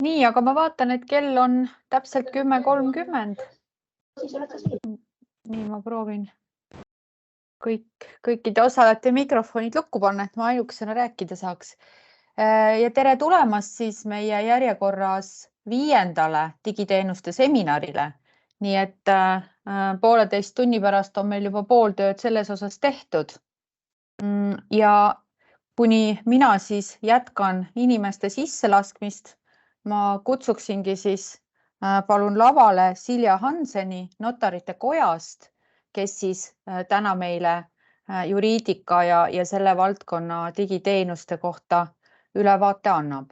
Nii, aga ma vaatan, et kell on täpselt 10:30. Nii, ma proovin kõikide osalejate mikrofonid lukku panna, et ma ainukesena rääkida saaks. Ja tere tulemast siis meie järjekorras 5. digiteenuste seminarile. Nii et 1,5 tunni pärast on meil juba pool tööd selles osas tehtud. Ja kuni mina siis jätkan inimeste sisselaskmist, ma kutsuksingi siis palun lavale Silja Hanseni Notarite Kojast, kes siis täna meile juriidika ja selle valdkonna digiteenuste kohta ülevaate annab.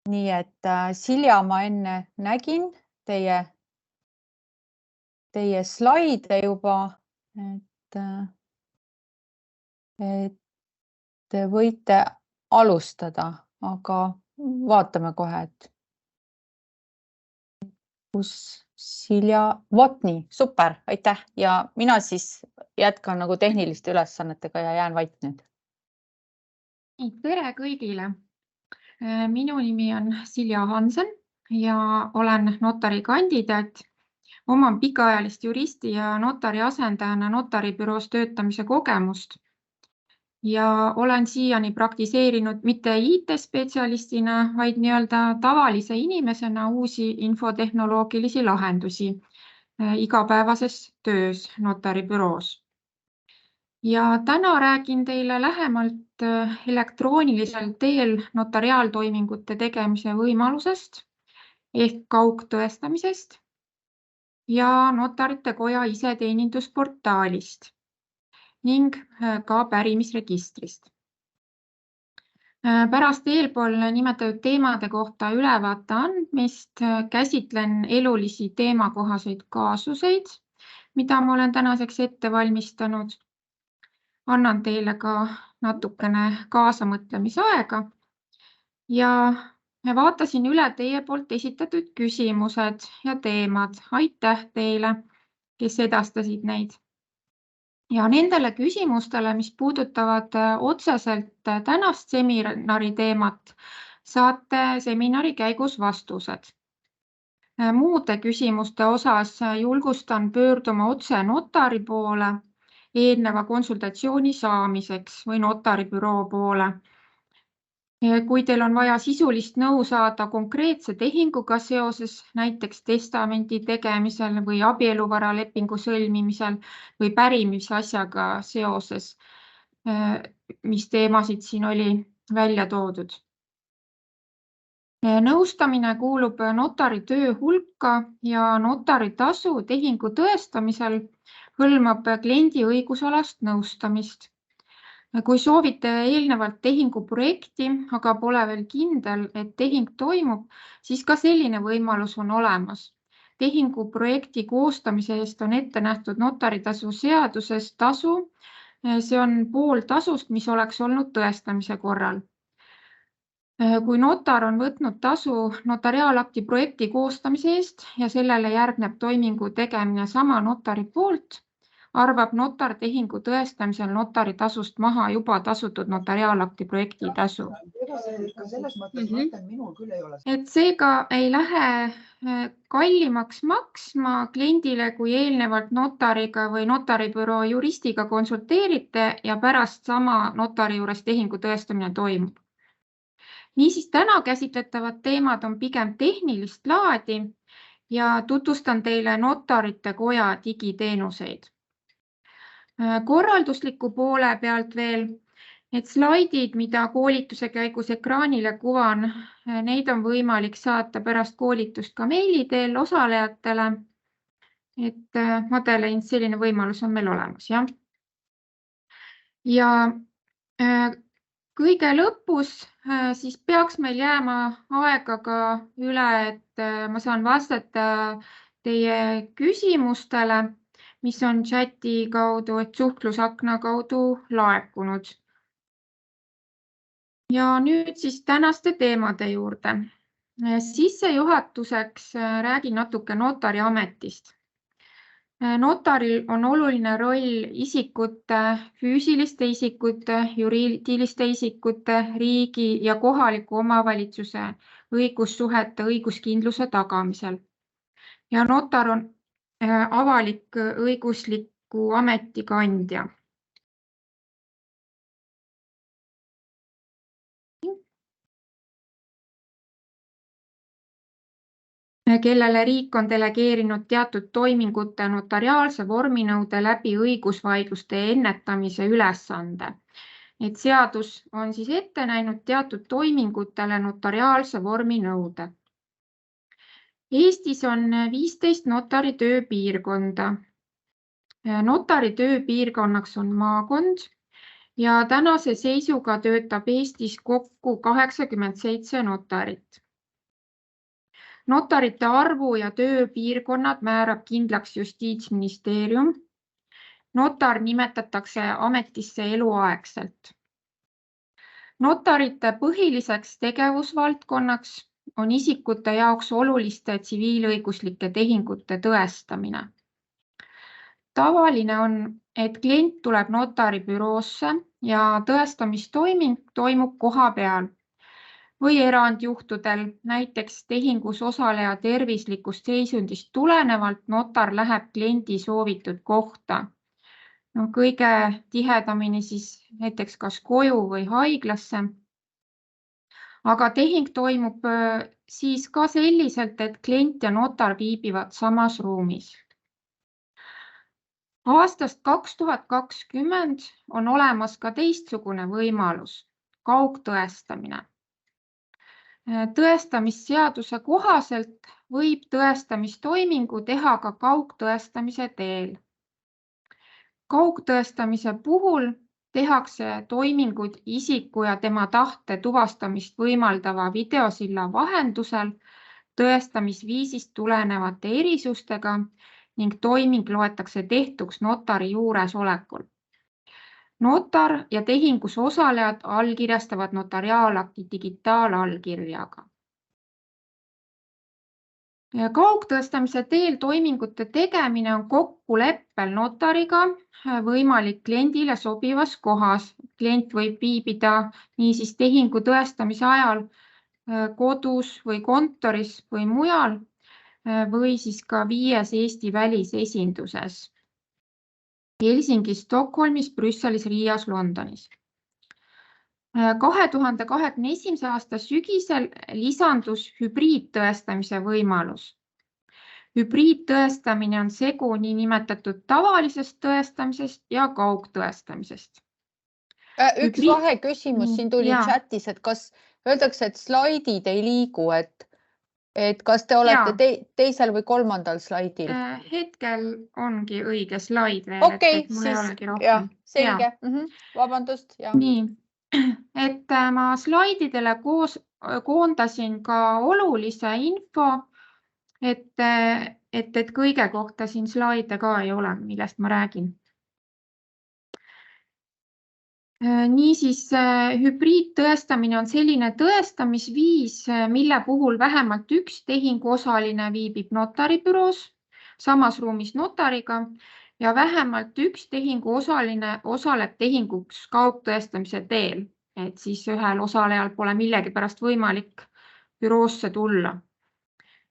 Nii et Silja, ma enne nägin teie slaide juba, et te võite alustada, aga vaatame kohe, et kus Silja, vot nii, super, aitäh. Ja mina siis jätkan nagu tehniliste ülesannetega ja jään vait nüüd. Tere kõigile. Minu nimi on Silja Hansen ja olen notarikandidaat. Oman pikaajalist juristi ja notari asendajana notaribüroos töötamise kogemust. Ja olen siiani praktiseerinud mitte IT-spetsialistina, vaid nii-öelda tavalise inimesena uusi infotehnoloogilisi lahendusi igapäevases töös notaribüroos. Ja täna räägin teile lähemalt elektroonilisel teel notariaaltoimingute tegemise võimalusest ehk kaugtõestamisest ja Notarite Koja iseteenindusportaalist ning ka pärimisregistrist. Pärast eelpool nimetatud teemade kohta ülevaate andmist käsitlen elulisi teemakohaseid kaasuseid, mida ma olen tänaseks ette valmistanud. Annan teile ka natukene kaasamõtlemisaega ja vaatasin üle teie poolt esitatud küsimused ja teemad. Aitäh teile, kes edastasid neid. Ja nendele küsimustele, mis puudutavad otseselt tänast seminari teemat, saate seminari käigus vastused. Muude küsimuste osas julgustan pöörduma otse notari poole eelneva konsultatsiooni saamiseks või notaribüroo poole. Kui teil on vaja sisulist nõu saada konkreetse tehinguga seoses, näiteks testamenti tegemisel või abieluvaralepingu sõlmimisel või pärimisasjaga seoses, mis teemasid siin oli välja toodud. Nõustamine kuulub notari töö hulka ja notari tasu tehingu tõestamisel hõlmab kliendi õigusalast nõustamist. Kui soovite eelnevalt tehingu projekti, aga pole veel kindel, et tehing toimub, siis ka selline võimalus on olemas. Tehingu projekti koostamise eest on ette nähtud notaritasu seaduses tasu. See on pool tasust, mis oleks olnud tõestamise korral. Kui notar on võtnud tasu notariaalakti projekti koostamise eest ja sellele järgneb toimingu tegemine sama notari poolt, arvab notar tehingu tõestamisel notari tasust maha juba tasutud notariaalakti projekti tasu. Et seega ei lähe kallimaks maksma kliendile, kui eelnevalt notariga või notaribüroo juristiga konsulteerite ja pärast sama notari juures tehingu tõestamine toimub. Niisiis täna käsitletavad teemad on pigem tehnilist laadi ja tutvustan teile Notarite Koja digiteenuseid. Korraldusliku poole pealt veel, et slaidid, mida koolituse käigus ekraanile kuvan, neid on võimalik saata pärast koolitust ka meili teel osalejatele. Et Madeleine, selline võimalus on meil olemas, jah. Ja kõige lõpus siis peaks meil jääma aega ka üle, et ma saan vastata teie küsimustele, mis on chati kaudu, et suhtlusakna kaudu laekunud. Ja nüüd siis tänaste teemade juurde. Sissejuhatuseks räägin natuke notari ametist. Notaril on oluline roll isikute, füüsiliste isikute, juriidiliste isikute, riigi ja kohaliku omavalitsuse õigussuhete õiguskindluse tagamisel. Ja notar on avalik õigusliku ameti kandja. Kellele riik on delegeerinud teatud toimingute notariaalse vorminõude läbi õigusvaidluste ennetamise ülesande. Et seadus on siis ette näinud teatud toimingutele notariaalse vorminõude. Eestis on 15 notari tööpiirkonda. Notari tööpiirkonnaks on maakond ja tänase seisuga töötab Eestis kokku 87 notarit. Notarite arvu ja tööpiirkonnad määrab kindlaks Justiitsministeerium. Notar nimetatakse ametisse eluaegselt. Notarite põhiliseks tegevusvaldkonnaks on isikute jaoks oluliste tsiviilõiguslike tehingute tõestamine. Tavaline on, et klient tuleb notari büroosse ja tõestamistoiming toimub kohapeal või erandjuhtudel, näiteks tehingus osaleja tervislikust seisundist tulenevalt notar läheb kliendi soovitud kohta. Kõige tihedamini siis näiteks kas koju või haiglasse. Aga tehing toimub siis ka selliselt, et klient ja notar viibivad samas ruumis. Aastast 2020 on olemas ka teistsugune võimalus, kaugtõestamine. Tõestamisseaduse kohaselt võib tõestamistoimingu teha ka kaugtõestamise teel. Kaugtõestamise puhul tehakse toimingud isiku ja tema tahte tuvastamist võimaldava videosilla vahendusel tõestamisviisist tulenevate erisustega ning toiming loetakse tehtuks notari juuresolekul. Notar ja tehingus osalejad allkirjastavad notariaalakti digitaalallkirjaga. Kaugtõestamise teel toimingute tegemine on kokkuleppel notariga võimalik kliendile sobivas kohas. Klient võib viibida niisiis tehingu tõestamise ajal kodus või kontoris või mujal või siis ka 5 Eesti välisesinduses. Helsingis, Stockholmis, Brüsselis, Riias, Londonis. 2021. aasta sügisel lisandus hübriidtõestamise võimalus. Hübriidtõestamine on segu niinimetatud tavalisest tõestamisest ja kaugtõestamisest. Üks vaheküsimus siin tuli chatis, et kas öeldakse, et slaidid ei liigu, et kas te olete teisel või 3. slaidil? Hetkel ongi õige slaid veel. Okei, siis selge. Vabandust. Nii, et ma slaididele koondasin ka olulise info, et kõige kohta siin slaide ka ei ole, millest ma räägin. Niisiis, hübriidtõestamine on selline tõestamisviis, mille puhul vähemalt üks tehinguosaline viibib notaribüroos, samas ruumis notariga ja vähemalt üks tehinguosaline osaleb tehinguks kaugtõestamise teel, et siis ühel osalejal pole millegipärast võimalik büroosse tulla.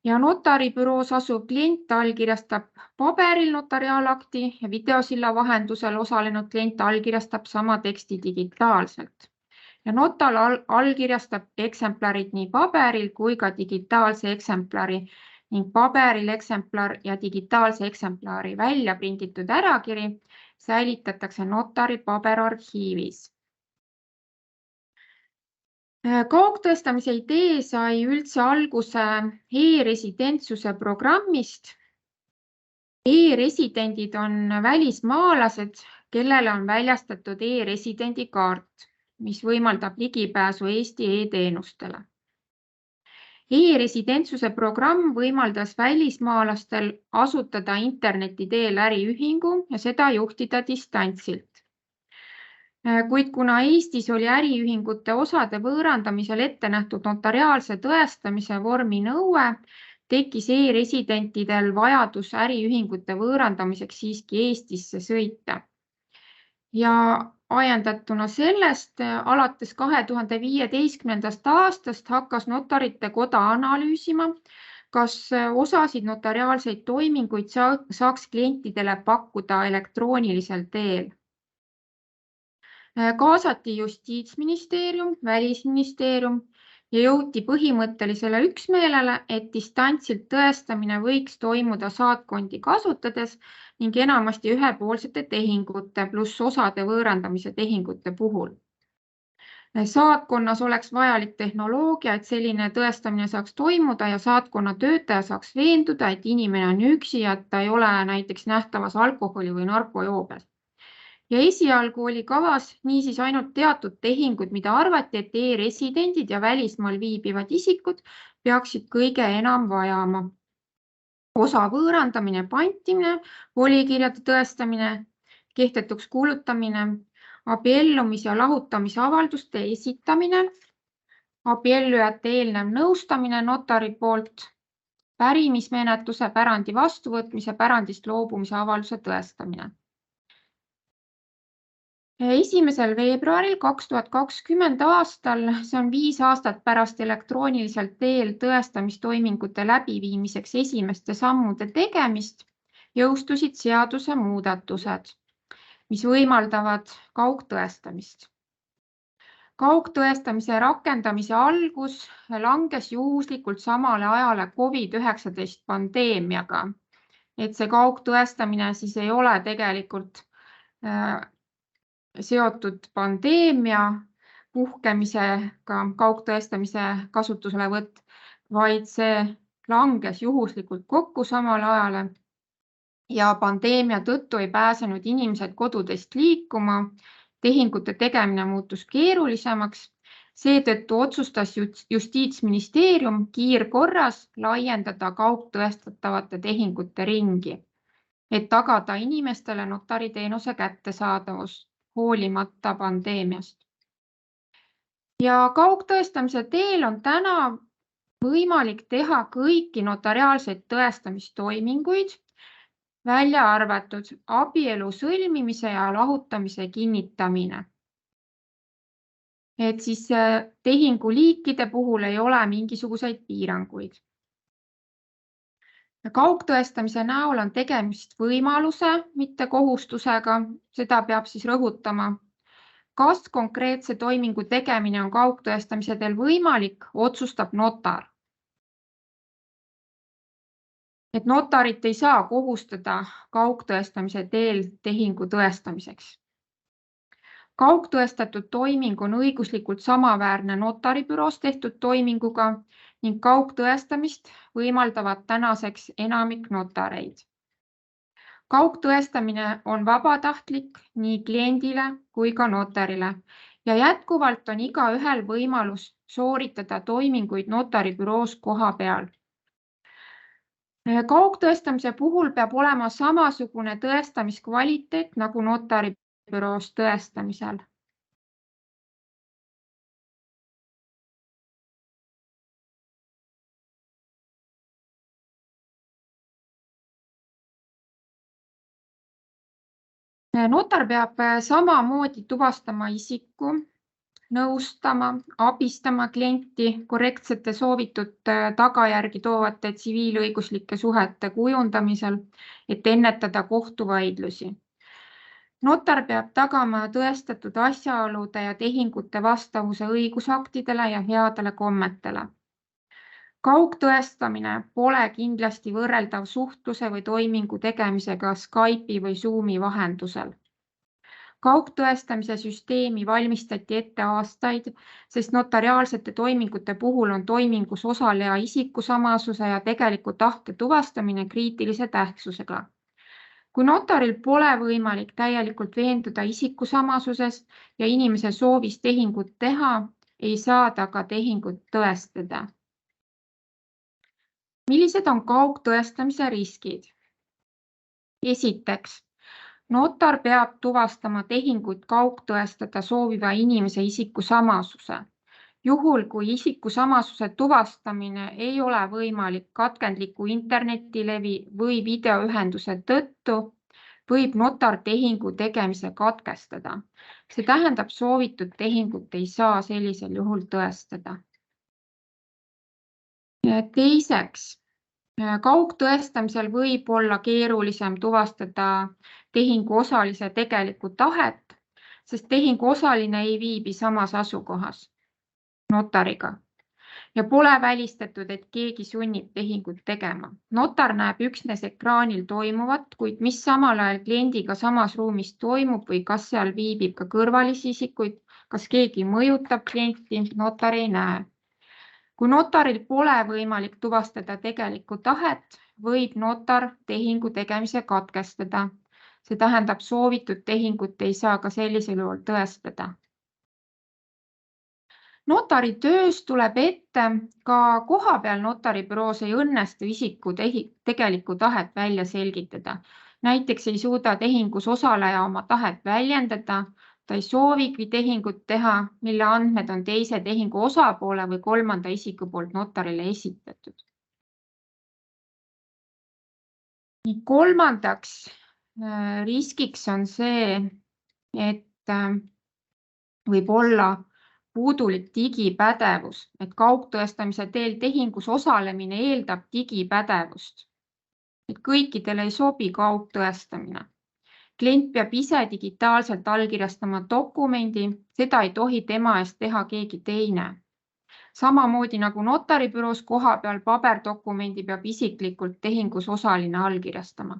Ja notaribüroos asuv klient allkirjastab paberil notariaalakti ja videosilla vahendusel osalenud klient allkirjastab sama teksti digitaalselt. Ja notar allkirjastab eksemplarid nii paberil kui ka digitaalse eksemplari ning paberil eksemplar ja digitaalse eksemplari välja prinditud ärakiri säilitatakse notari paberarhiivis. Kaugtõestamise idee sai üldse alguse e-residentsuse programmist. E-residendid on välismaalased, kellele on väljastatud e-residendi kaart, mis võimaldab ligipääsu Eesti e-teenustele. E-residentsuse programm võimaldas välismaalastel asutada interneti teel äriühingu ja seda juhtida distantsilt. Kuid kuna Eestis oli äriühingute osade võõrandamisel ette nähtud notariaalse tõestamise vormi nõue, tekkis e-residentidel vajadus äriühingute võõrandamiseks siiski Eestisse sõita. Ja ajendatuna sellest alates 2015. aastast hakkas Notarite Koda analüüsima, kas osasid notariaalseid toiminguid saaks klientidele pakkuda elektroonilisel teel. Kaasati Justiitsministeerium, Välisministeerium ja jõuti põhimõttelisele üksmeelele, et distantsilt tõestamine võiks toimuda saatkondi kasutades ning enamasti ühepoolsete tehingute pluss osade võõrandamise tehingute puhul. Saatkonnas oleks vajalik tehnoloogia, et selline tõestamine saaks toimuda ja saatkonna töötaja saaks veenduda, et inimene on üksi ja ta ei ole näiteks nähtavas alkoholi või narkojoobes. Ja esialgu oli kavas niisiis ainult teatud tehingud, mida arvati, et e-residendid ja välismaal viibivad isikud peaksid kõige enam vajama. Osa võõrandamine, pantimine, volikirjade tõestamine, kehtetuks kuulutamine, abiellumis- ja lahutamisavalduste esitamine, abiellujate eelnev nõustamine notari poolt, pärimismenetluse, pärandi vastuvõtmise, pärandist loobumise avalduse tõestamine. 1. veebruaril 2020 aastal, see on 5 aastat pärast elektroonilisel teel tõestamistoimingute läbiviimiseks esimeste sammude tegemist, jõustusid seaduse muudatused, mis võimaldavad kaugtõestamist. Kaugtõestamise rakendamise algus langes juhuslikult samale ajale COVID-19 pandeemiaga, et see kaugtõestamine siis ei ole tegelikult seotud pandeemia puhkemisega kaugtõestamise kasutuselevõtt, vaid see langes juhuslikult kokku samal ajale ja pandeemia tõttu ei pääsenud inimesed kodudest liikuma, tehingute tegemine muutus keerulisemaks, seetõttu otsustas Justiitsministeerium kiirkorras laiendada kaugtõestatavate tehingute ringi, et tagada inimestele notariteenuse kättesaadavus hoolimata pandeemiast. Ja kaugtõestamise teel on täna võimalik teha kõiki notariaalseid tõestamistoiminguid, välja arvatud abielu sõlmimise ja lahutamise kinnitamine. Et siis tehingu liikide puhul ei ole mingisuguseid piiranguid. Kaugtõestamise näol on tegemist võimaluse, mitte kohustusega, seda peab siis rõhutama. Kas konkreetse toimingu tegemine on kaugtõestamise teel võimalik, otsustab notar. Et notarit ei saa kohustada kaugtõestamise teel tehingu tõestamiseks. Kaugtõestatud toiming on õiguslikult samaväärne notaribüroos tehtud toiminguga ning kaugtõestamist võimaldavad tänaseks enamik notareid. Kaugtõestamine on vabatahtlik nii kliendile kui ka notarile ja jätkuvalt on igaühel võimalus sooritada toiminguid notaribüroos kohapeal. Kaugtõestamise puhul peab olema samasugune tõestamiskvaliteet nagu notaribüroos tõestamisel. Notar peab samamoodi tuvastama isiku, nõustama, abistama klienti korrektsete soovitud tagajärgi toovate tsiviilõiguslike suhete kujundamisel, et ennetada kohtuvaidlusi. Notar peab tagama tõestatud asjaolude ja tehingute vastavuse õigusaktidele ja headele kommetele. Kaugtõestamine pole kindlasti võrreldav suhtluse või toimingu tegemisega Skype'i või Zoomi vahendusel. Kaugtõestamise süsteemi valmistati ette aastaid, sest notariaalsete toimingute puhul on toimingus osaleja isikusamasuse ja tegeliku tahte tuvastamine kriitilise tähtsusega. Kui notaril pole võimalik täielikult veenduda isikusamasuses ja inimese soovis tehingut teha, ei saa ta ka tehingut tõestada. Millised on kaugtõestamise riskid? Esiteks, notar peab tuvastama tehingut kaugtõestada sooviva inimese isikusamasuse. Juhul, kui isikusamasuse tuvastamine ei ole võimalik katkendliku internetilevi või videoühenduse tõttu, võib notar tehingu tegemise katkestada. See tähendab, soovitud tehingut ei saa sellisel juhul tõestada. Teiseks, kaugtõestamisel võib olla keerulisem tuvastada tehingu osalise tegelikku tahet, sest tehingu osaline ei viibi samas asukohas notariga ja pole välistatud, et keegi sunnib tehingut tegema. Notar näeb üksnes ekraanil toimuvat, kuid mis samal ajal kliendiga samas ruumis toimub või kas seal viibib ka kõrvalisi isikuid, kas keegi mõjutab klienti, notar ei näe. Kui notaril pole võimalik tuvastada tegelikku tahet, võib notar tehingu tegemise katkestada. See tähendab, soovitud tehingut ei saa ka sellisel juhul tõestada. Notari töös tuleb ette ka kohapeal notaribüroos ei õnnestu isiku tegelikku tahet välja selgitada. Näiteks ei suuda tehingus osaleja oma tahet väljendada, ta ei soovigi tehingut teha, mille andmed on teise tehingu osapoole või kolmanda isiku poolt notarile esitatud. Kolmandaks riskiks on see, et võib olla puudulik digipädevus, et kaugtõestamise teel tehingus osalemine eeldab digipädevust. Et kõikidele ei sobi kaugtõestamine. Klient peab ise digitaalselt allkirjastama dokumendi, seda ei tohi tema eest teha keegi teine. Samamoodi nagu notaribüroos kohapeal paberdokumendi peab isiklikult tehingus osaline allkirjastama.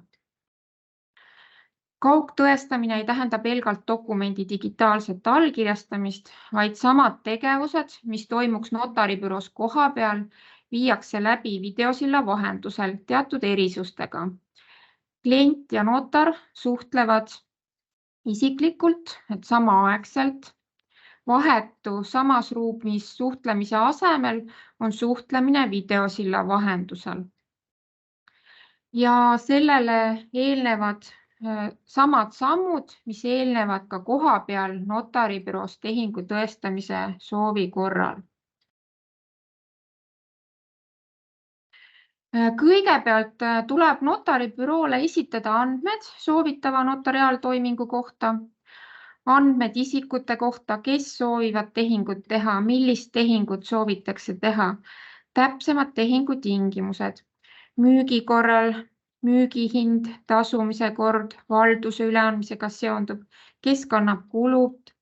Kaugtõestamine ei tähenda pelgalt dokumendi digitaalset allkirjastamist, vaid samad tegevused, mis toimuks notaribüroos kohapeal, viiakse läbi videosilla vahendusel teatud erisustega. Klient ja notar suhtlevad isiklikult, et samaaegselt. Vahetu samas ruumis suhtlemise asemel on suhtlemine videosilla vahendusel. Ja sellele eelnevad samad sammud, mis eelnevad ka kohapeal notaribüroos tehingu tõestamise soovi korral. Kõigepealt tuleb notaribüroole esitada andmed soovitava notariaaltoimingu kohta, andmed isikute kohta, kes soovivad tehingut teha, millist tehingut soovitakse teha, täpsemad tehingu tingimused, müügi korral, müügihind, tasumise kord, valduse üleandmisega seondub, kes kannab kulud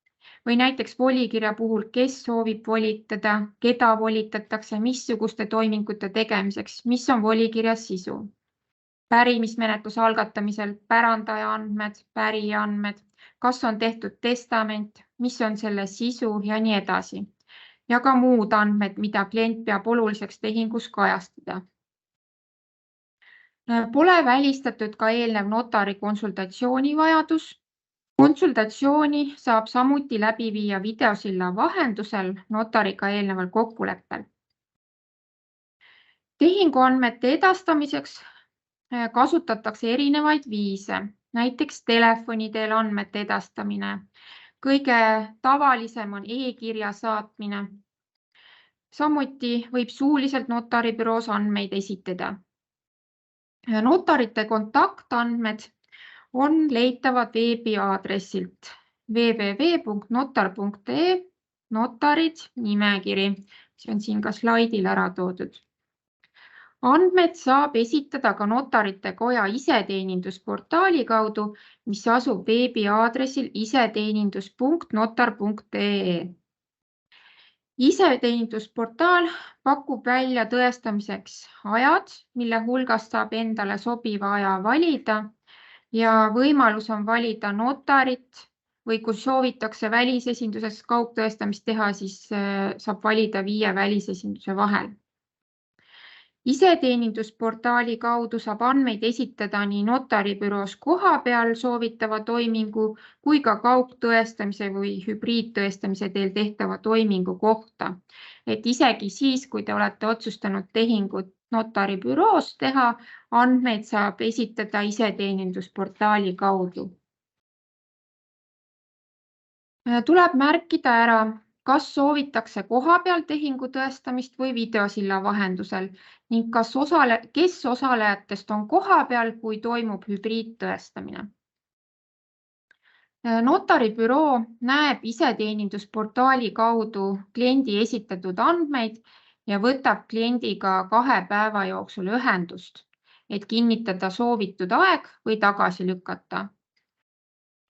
või näiteks volikirja puhul, kes soovib volitada, keda volitatakse, missuguste toimingute tegemiseks, mis on volikirja sisu. Pärimismenetluse algatamisel pärandaja andmed, pärija andmed, kas on tehtud testament, mis on selle sisu ja nii edasi. Ja ka muud andmed, mida klient peab oluliseks tehingus kajastada. Pole välistatud ka eelnev notari konsultatsiooni vajadus. Konsultatsiooni saab samuti läbi viia videosilla vahendusel notariga eelneval kokkuleppel. Tehinguandmete edastamiseks kasutatakse erinevaid viise, näiteks telefoni teel andmete edastamine. Kõige tavalisem on e-kirja saatmine. Samuti võib suuliselt notaribüroos andmeid esitada. Notarite kontaktandmed on leitavad veebiaadressilt www.notar.ee notarid nimekiri, see on siin ka slaidil ära toodud. Andmed saab esitada ka notarite koja iseteenindusportaali kaudu, mis asub veebiaadressil iseteenindus.notar.ee. Iseteenindusportaal pakub välja tõestamiseks ajad, mille hulgast saab endale sobiva aja valida ja võimalus on valida notarit või kui soovitakse välisesinduses kaugtõestamist teha, siis saab valida 5 välisesinduse vahel. Iseteenindusportaali kaudu saab andmeid esitada nii notaribüroos kohapeal soovitava toimingu kui ka kaugtõestamise või hübriidtõestamise teel tehtava toimingu kohta. Et isegi siis, kui te olete otsustanud tehingut notaribüroos teha, andmeid saab esitada iseteenindusportaali kaudu. Tuleb märkida ära, kas soovitakse kohapeal tehingu tõestamist või videosilla vahendusel ning kes osalejatest on kohapeal, kui toimub hübriidtõestamine. Notaribüroo näeb iseteenindusportaali kaudu kliendi esitatud andmeid ja võtab kliendiga 2 päeva jooksul ühendust, et kinnitada soovitud aeg või tagasi lükata.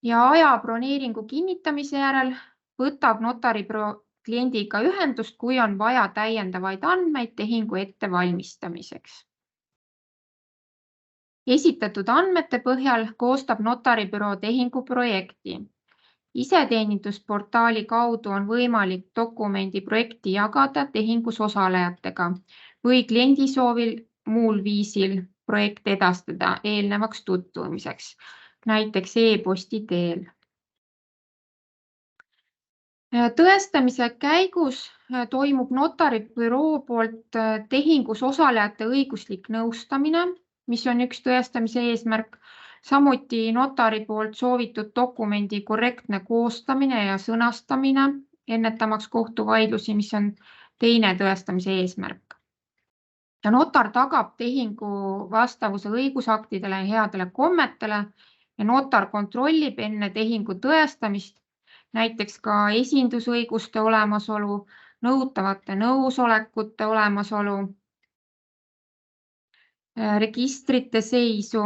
Ja aja broneeringu kinnitamise järel võtab notaribüroo kliendiga ühendust, kui on vaja täiendavaid andmeid tehingu ettevalmistamiseks. Esitatud andmete põhjal koostab notaribüroo tehinguprojekti. Iseteenindusportaali kaudu on võimalik dokumendi projekti jagada tehingus osalejatega või kliendi soovil muul viisil projekt edastada eelnevaks tutvumiseks, näiteks e-posti teel. Tõestamise käigus toimub notaribüroo poolt tehingus osalejate õiguslik nõustamine, mis on üks tõestamise eesmärk, samuti notari poolt soovitud dokumendi korrektne koostamine ja sõnastamine, ennetamaks kohtuvaidlusi, mis on teine tõestamise eesmärk. Ja notar tagab tehingu vastavuse õigusaktidele ja headele kommetele ja notar kontrollib enne tehingu tõestamist näiteks ka esindusõiguste olemasolu, nõutavate nõusolekute olemasolu, registrite seisu,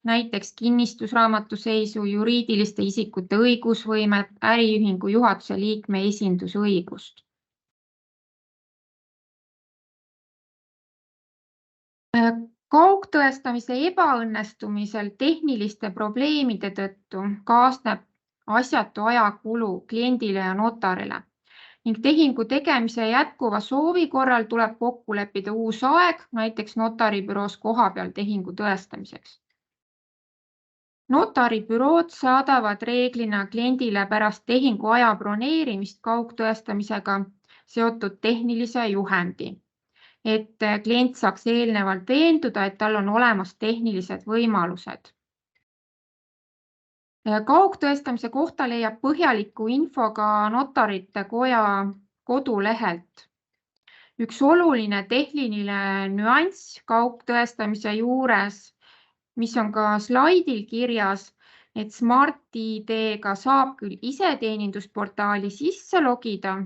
näiteks kinnistusraamatu seisu, juriidiliste isikute õigusvõimet, äriühingu juhatuse liikme esindusõigust. Kaugtõestamise ebaõnnestumisel tehniliste probleemide tõttu kaasneb asjatu ajakulu kliendile ja notarile ning tehingu tegemise jätkuva soovi korral tuleb kokku leppida uus aeg, näiteks notaribüroos kohapeal tehingu tõestamiseks. Notaribürood saadavad reeglina kliendile pärast tehingu aja broneerimist kaugtõestamisega seotud tehnilise juhendi, et klient saaks eelnevalt veenduda, et tal on olemas tehnilised võimalused. Kaugtõestamise kohta leiab põhjalikku info ka notarite koja kodulehelt. Üks oluline tehniline nüanss kaugtõestamise juures, mis on ka slaidil kirjas, et Smart-ID-ga saab küll iseteenindusportaali sisse logida,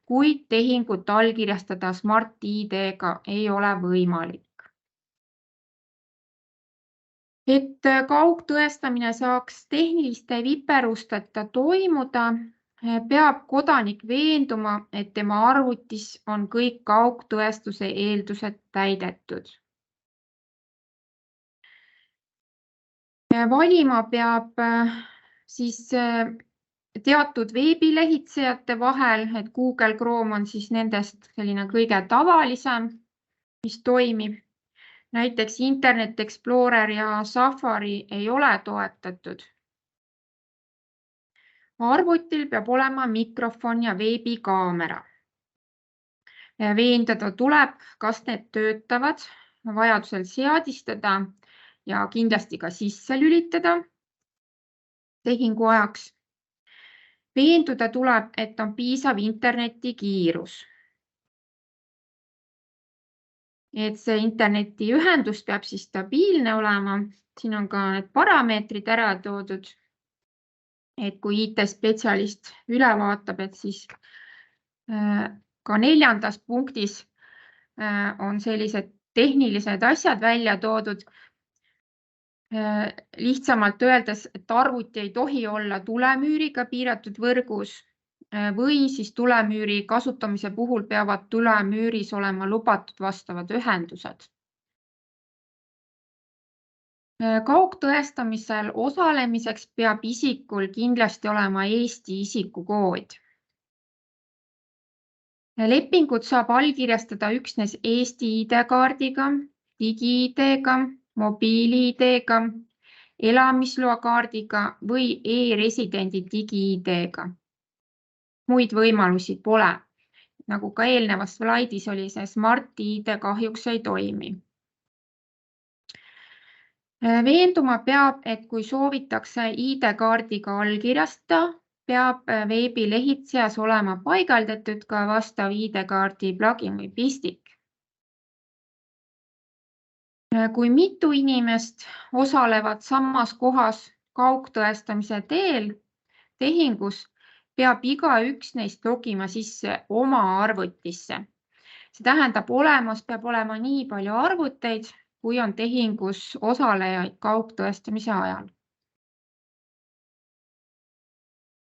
kuid tehingut allkirjastada Smart-ID-ga ei ole võimalik. Et kaugtõestamine saaks tehniliste viperusteta toimuda, peab kodanik veenduma, et tema arvutis on kõik kaugtõestuse eeldused täidetud. Valima peab siis teatud veebilehitsejate vahel, et Google Chrome on siis nendest selline kõige tavalisem, mis toimib. Näiteks Internet Explorer ja Safari ei ole toetatud. Arvutil peab olema mikrofon ja veebikaamera. Veendada tuleb, kas need töötavad, vajadusel seadistada ja kindlasti ka sisse lülitada tehingu ajaks. Veenduda tuleb, et on piisav internetikiirus. Et see internetiühendus peab siis stabiilne olema. Siin on ka need parameetrid ära toodud. Et kui IT-spetsialist üle vaatab, et siis ka 4. punktis on sellised tehnilised asjad välja toodud. Lihtsamalt öeldes, et arvuti ei tohi olla tulemüüriga piiratud võrgus või siis tulemüüri kasutamise puhul peavad tulemüüris olema lubatud vastavad ühendused. Kaugtõestamisel osalemiseks peab isikul kindlasti olema Eesti isikukood. Lepingut saab allkirjastada üksnes Eesti ID-kaardiga, digi-ID-ga, mobiili-ID-ga, elamisloakaardiga või e-residendi digi-ID-ga. Muid võimalusi pole. Nagu ka eelnevas slaidis oli, see Smart-ID kahjuks ei toimi. Veenduma peab, et kui soovitakse ID-kaardiga allkirjastada peab veebilehitsejas olema paigaldatud ka vastav ID-kaardi plugin või pistik. Kui mitu inimest osalevad samas kohas kaugtõestamise teel tehingus, peab igaüks neist logima sisse oma arvutisse. See tähendab, olemas peab olema nii palju arvuteid, kui on tehingus osalejaid kaugtõestamise ajal.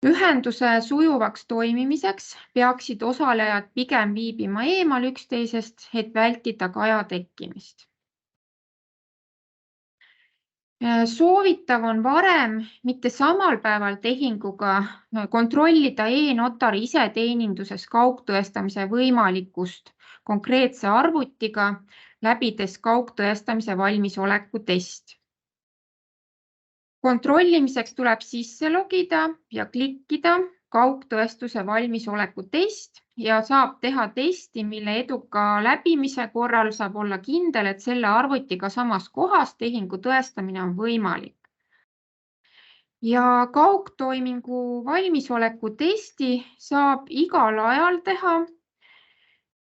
Ühenduse sujuvaks toimimiseks peaksid osalejad pigem viibima eemal üksteisest, et vältida kaja tekkimist. Soovitav on varem, mitte samal päeval tehinguga, kontrollida e-notari iseteeninduses kaugtõestamise võimalikkust konkreetse arvutiga, läbides kaugtõestamise valmisoleku test. Kontrollimiseks tuleb sisse logida ja klikkida kaugtõestuse valmisoleku test ja saab teha testi, mille eduka läbimise korral saab olla kindel, et selle arvutiga samas kohas tehingu tõestamine on võimalik. Ja kaugtoimingu valmisoleku testi saab igal ajal teha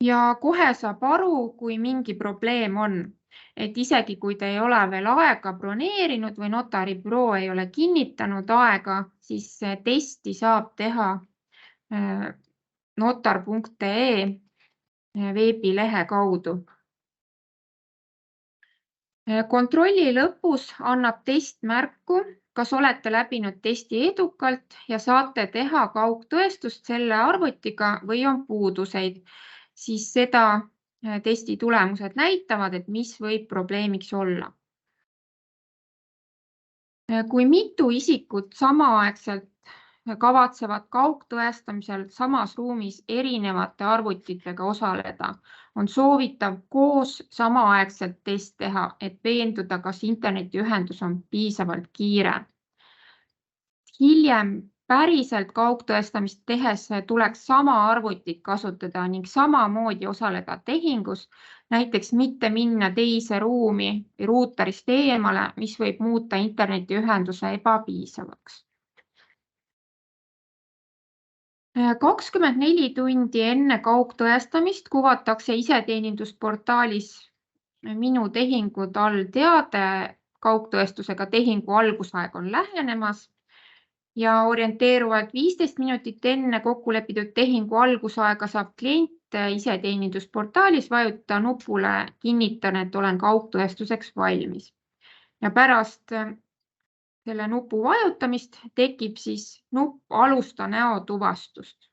ja kohe saab aru, kui mingi probleem on. Et isegi kui te ei ole veel aega broneerinud või notaribüroo ei ole kinnitanud aega, siis testi saab teha notar.ee veebilehe kaudu. Kontrolli lõpus annab test märku, kas olete läbinud testi edukalt ja saate teha kaugtõestust selle arvutiga või on puuduseid, siis seda testi tulemused näitavad, et mis võib probleemiks olla. Kui mitu isikut samaaegselt kavatsevad kaugtõestamisel samas ruumis erinevate arvutitega osaleda, on soovitav koos samaaegselt test teha, et veenduda, kas internetiühendus on piisavalt kiire. Hiljem päriselt kaugtõestamist tehes tuleks sama arvutit kasutada ning samamoodi osaleda tehingus, näiteks mitte minna teise ruumi või ruuterist eemale, mis võib muuta internetiühenduse ebapiisavaks. 24 tundi enne kaugtõestamist kuvatakse iseteenindusportaalis Minu tehingud all teade kaugtõestusega tehingu algusaeg on lähenemas ja orienteeruvalt 15 minutit enne kokkulepitud tehingu algusaega saab klient iseteenindusportaalis vajutada nupule kinnitan, et olen kaugtõestuseks valmis. Ja pärast selle nupu vajutamist tekib siis nupp alusta näotuvastust.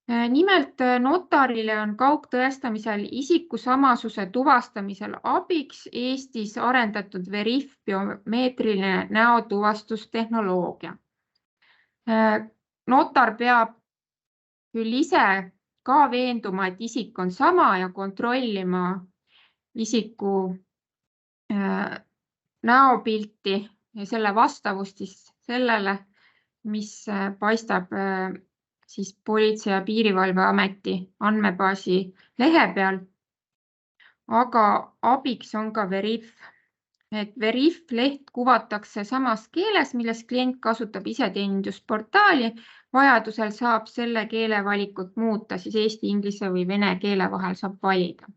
Nimelt notarile on kaugtõestamisel isikusamasuse tuvastamisel abiks Eestis arendatud Veriff biomeetriline näotuvastustehnoloogia. Notar peab küll ise ka veenduma, et isik on sama ja kontrollima isiku näopilti ja selle vastavust siis sellele, mis paistab siis Politsei- ja Piirivalveameti andmebaasi lehe peal. Aga abiks on ka Veriff. Et Veriff leht kuvatakse samas keeles, milles klient kasutab iseteenindusportaali. Vajadusel saab selle keele valikut muuta, siis eesti, inglise või vene keele vahel saab valida.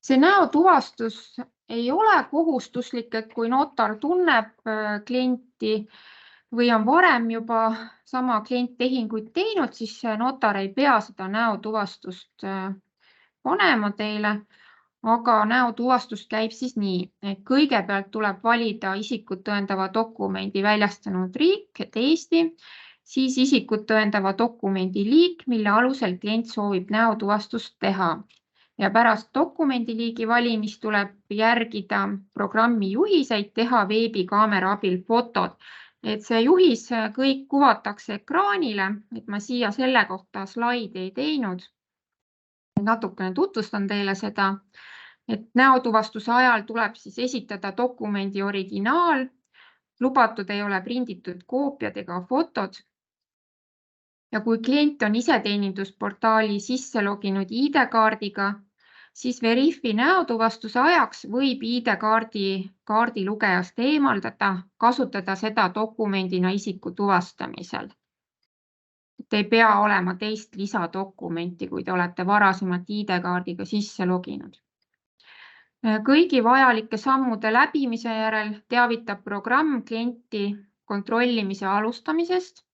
See näotuvastus ei ole kohustuslik, et kui notar tunneb klienti või on varem juba sama klient tehinguid teinud, siis notar ei pea seda näotuvastust panema teile, aga näotuvastus käib siis nii, et kõigepealt tuleb valida isikut tõendava dokumendi väljastanud riik, et Eesti, siis isikut tõendava dokumendi liik, mille alusel klient soovib näotuvastust teha. Ja pärast dokumendiliigi valimist tuleb järgida programmi juhiseid teha veebikaamera abil fotod. Et see juhis kõik kuvatakse ekraanile, et ma siia selle kohta slaidi ei teinud. Natukene tutvustan teile seda, et näotuvastuse ajal tuleb siis esitada dokumendi originaal, lubatud ei ole prinditud koopiad ega fotod. Ja kui klient on iseteenindusportaali sisse loginud ID-kaardiga siis Veriffi näotuvastuse ajaks võib ID-kaardi lugejast eemaldada, kasutada seda dokumendina isiku tuvastamisel. Et ei pea olema teist lisadokumenti, kui te olete varasemalt ID-kaardiga sisse loginud. Kõigi vajalike sammude läbimise järel teavitab programm klienti kontrollimise alustamisest.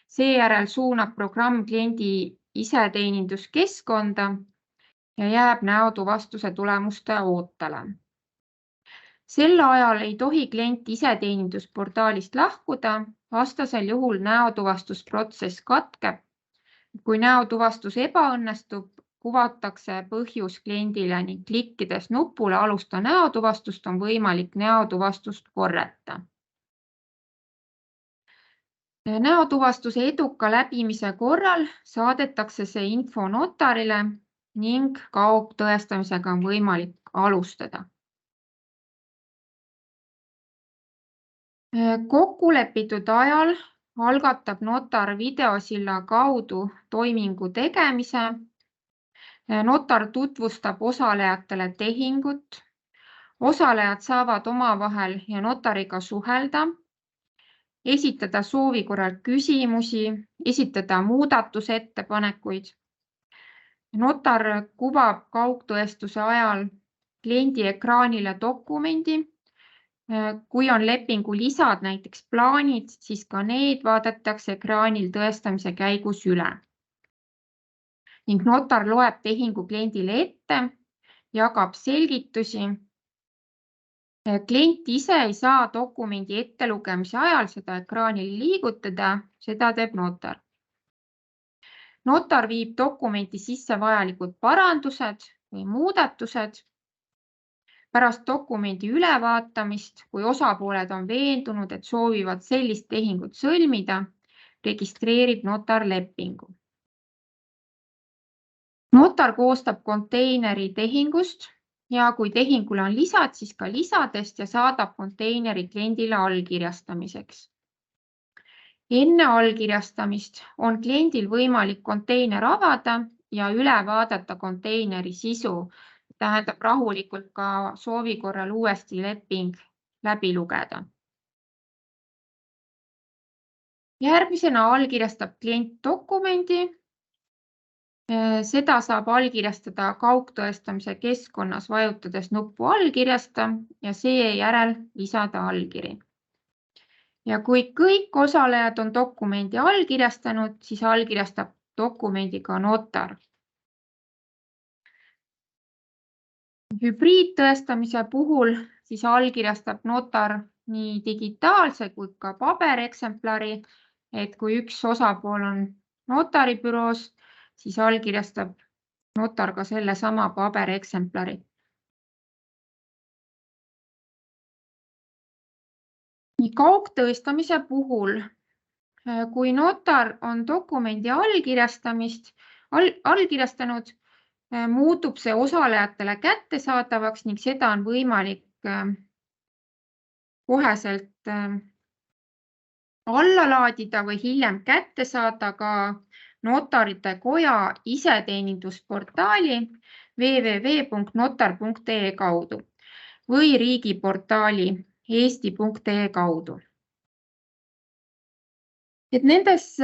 Seejärel suunab programm kliendi iseteeninduskeskkonda ja jääb näotuvastuse tulemuste ootele. Sel ajal ei tohi klient iseteenindusportaalist lahkuda, vastasel juhul näotuvastusprotsess katkeb. Kui näotuvastus ebaõnnestub, kuvatakse põhjus kliendile ning klikkides nupule alusta näotuvastust on võimalik näotuvastust korrata. Näotuvastuse eduka läbimise korral saadetakse see info notarile ning kaugtõestamisega on võimalik alustada. Kokkulepitud ajal algatab notar videosilla kaudu toimingu tegemise. Notar tutvustab osalejatele tehingut. Osalejad saavad omavahel ja notariga suhelda, esitada soovi korral küsimusi, esitada muudatusettepanekuid. Notar kuvab kaugtõestuse ajal kliendi ekraanile dokumendi. Kui on lepingu lisad, näiteks plaanid, siis ka need vaadatakse ekraanil tõestamise käigus üle. Ning notar loeb tehingu kliendile ette, jagab selgitusi. Klient ise ei saa dokumendi ettelugemise ajal seda ekraanil liigutada, seda teeb notar. Notar viib dokumenti sisse vajalikud parandused või muudatused. Pärast dokumendi ülevaatamist, kui osapooled on veendunud, et soovivad sellist tehingut sõlmida, registreerib notar lepingu. Notar koostab konteineri tehingust ja kui tehingule on lisad, siis ka lisadest ja saadab konteineri kliendile allkirjastamiseks. Enne allkirjastamist on kliendil võimalik konteiner avada ja üle vaadata konteineri sisu. Tähendab rahulikult ka soovi korral uuesti leping läbi lugeda. Järgmisena allkirjastab klient dokumendi. Seda saab allkirjastada kaugtõestamise keskkonnas vajutades nuppu allkirjasta ja seejärel lisada allkiri. Ja kui kõik osalejad on dokumendi allkirjastanud, siis allkirjastab dokumendi ka notar. Hübriidtõestamise puhul siis allkirjastab notar nii digitaalse kui ka pabereksemplari, et kui üks osapool on notaribüroos, siis allkirjastab notar ka selle sama pabereksemplari. Nii kaugtõestamise puhul, kui notar on dokumendi allkirjastanud, muutub see osalejatele kättesaadavaks ning seda on võimalik koheselt alla laadida või hiljem kätte saada ka Notarite Koja iseteenindusportaali www.notar.ee kaudu või riigiportaali eesti.ee kaudu. Et nendes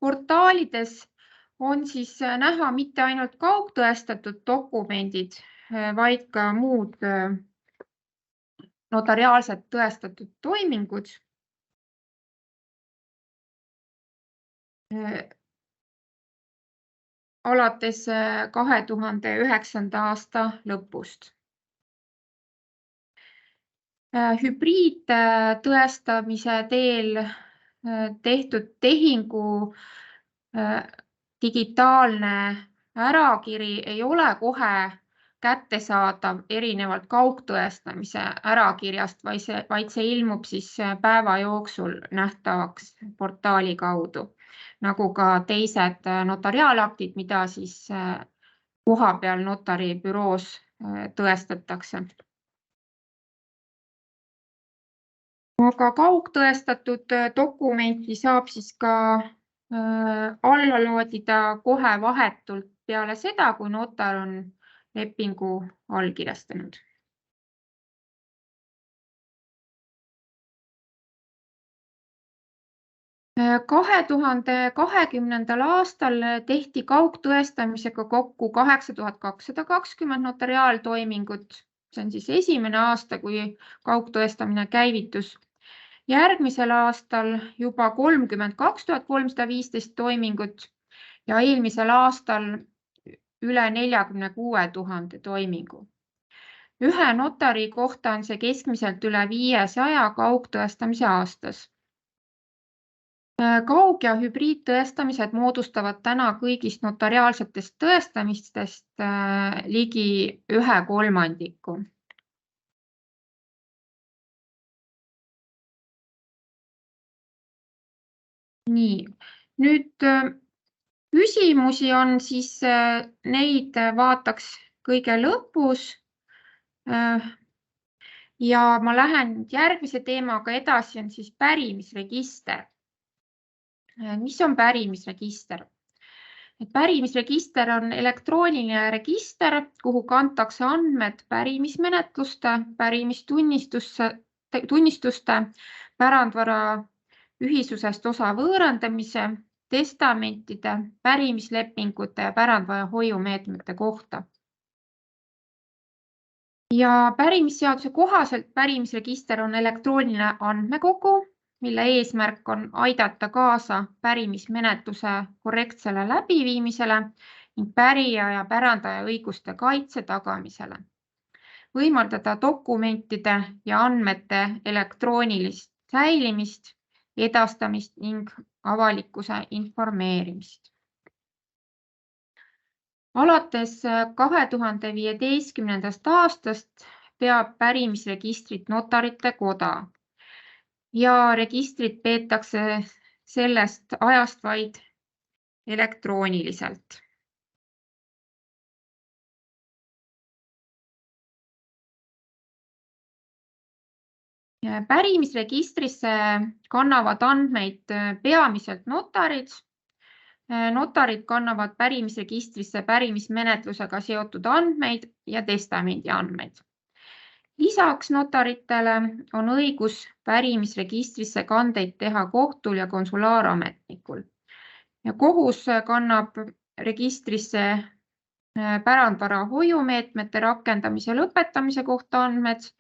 portaalides on siis näha mitte ainult kaugtõestatud dokumendid, vaid ka muud notariaalselt tõestatud toimingud. Alates 2009. aasta lõpust. Hübriidtõestamise teel tehtud tehingu digitaalne ärakiri ei ole kohe kättesaadav erinevalt kaugtõestamise ärakirjast, vaid see ilmub siis päeva jooksul nähtavaks portaali kaudu, nagu ka teised notariaalaktid, mida siis kohapeal notaribüroos tõestatakse. Aga kaugtõestatud dokumenti saab siis ka alla laadida kohe vahetult peale seda, kui notar on lepingu allkirjastanud. Äh, 2020. aastal tehti kaugtõestamisega kokku 8220 notariaaltoimingut. See on siis esimene aasta, kui kaugtõestamine käivitus. Järgmisel aastal juba 32 315 toimingut ja eelmisel aastal üle 46 000 toimingu. Ühe notari kohta on see keskmiselt üle 500 kaugtõestamise aastas. Kaug- ja hübriidtõestamised moodustavad täna kõigist notariaalsetest tõestamistest ligi 1/3. Nii, nüüd küsimusi on, siis neid vaataks kõige lõpus. Ja ma lähen järgmise teemaga edasi, on siis pärimisregister. Mis on pärimisregister? Pärimisregister on elektrooniline register, kuhu kantakse andmed pärimismenetluste, pärimistunnistuste, pärandvara ühisusest osa võõrandamise, testamentide, pärimislepingute ja pärandvara hoiumeetmete kohta. Ja pärimisseaduse kohaselt pärimisregister on elektrooniline andmekogu, mille eesmärk on aidata kaasa pärimismenetluse korrektsele läbiviimisele ning pärija ja pärandaja õiguste kaitse tagamisele. Võimaldada dokumentide ja andmete elektroonilist säilimist, edastamist ning avalikkuse informeerimist. Alates 2015. aastast peab pärimisregistrit Notarite Koda ja registrit peetakse sellest ajast vaid elektrooniliselt. Pärimisregistrisse kannavad andmeid peamiselt notarid. Notarid kannavad pärimisregistrisse pärimismenetlusega seotud andmeid ja testamendi andmeid. Lisaks notaritele on õigus pärimisregistrisse kandeid teha kohtul ja konsulaarametnikul. Ja kohus kannab registrisse pärandvara hoiumeetmete rakendamise lõpetamise kohta andmed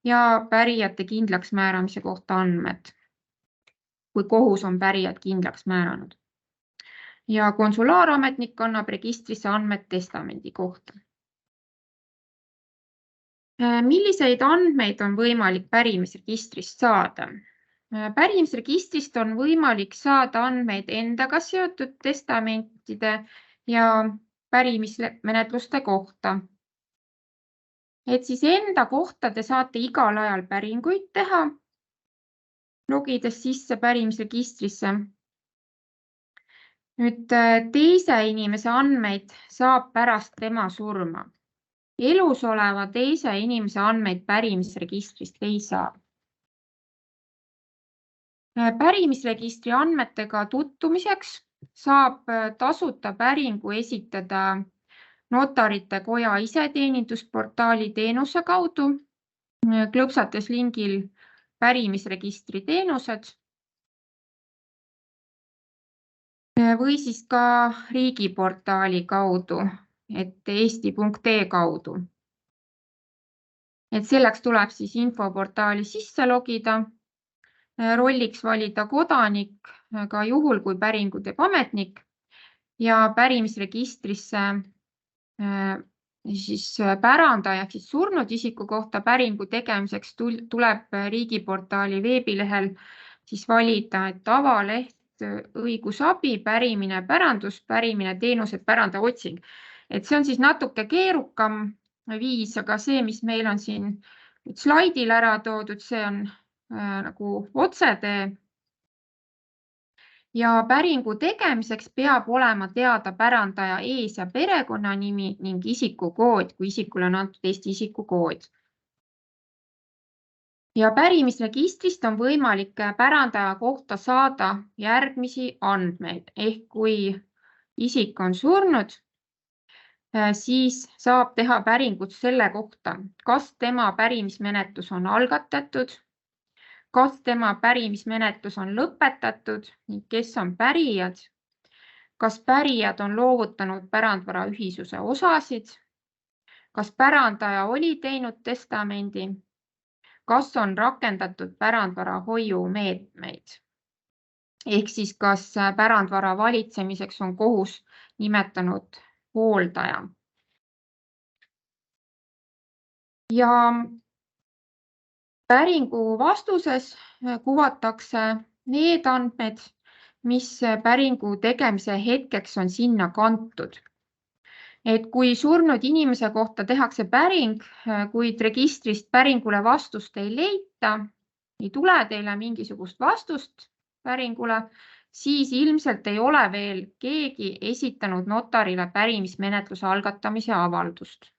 ja pärijate kindlaksmääramise kohta andmed, kui kohus on pärijad kindlaks määranud. Ja konsulaarametnik kannab registrisse andmed testamendi kohta. Milliseid andmeid on võimalik pärimisregistrist saada? Pärimisregistrist on võimalik saada andmeid endaga seotud testamentide ja pärimismenetluste kohta. Et siis enda kohta te saate igal ajal päringuid teha, logides sisse pärimisregistrisse. Nüüd teise inimese andmeid saab pärast tema surma. Elus oleva teise inimese andmeid pärimisregistrist ei saa. Pärimisregistri andmetega tutvumiseks saab tasuta päringu esitada Notarite Koja iseteenindusportaali teenuse kaudu, klõpsates lingil pärimisregistri teenused või siis ka riigiportaali kaudu, et eesti.ee kaudu. Et selleks tuleb siis infoportaali sisse logida, rolliks valida kodanik ka juhul, kui päringu teeb ametnik ja pärimisregistrisse siis pärandaja ehk siis surnud isiku kohta päringu tegemiseks tuleb riigiportaali veebilehel siis valida, et avaleht, õigusabi, pärimine, pärandus, pärimine, teenused, pärandaja otsing. Et see on siis natuke keerukam viis, aga see, mis meil on siin slaidil ära toodud, see on nagu otsetee. Ja päringu tegemiseks peab olema teada pärandaja ees- ja perekonnanimi ning isikukood, kui isikule on antud Eesti isikukood. Ja pärimisregistrist on võimalik pärandaja kohta saada järgmisi andmeid, ehk kui isik on surnud, siis saab teha päringut selle kohta, kas tema pärimismenetlus on algatatud, kas tema pärimismenetlus on lõpetatud ning kes on pärijad, kas pärijad on loovutanud pärandvara ühisuse osasid, kas pärandaja oli teinud testamendi, kas on rakendatud pärandvara hoiumeetmeid ehk siis kas pärandvara valitsemiseks on kohus nimetanud hooldaja. Ja päringu vastuses kuvatakse need andmed, mis päringu tegemise hetkeks on sinna kantud. Et kui surnud inimese kohta tehakse päring, kuid registrist päringule vastust ei leita, ei tule teile mingisugust vastust päringule, siis ilmselt ei ole veel keegi esitanud notarile pärimismenetluse algatamise avaldust.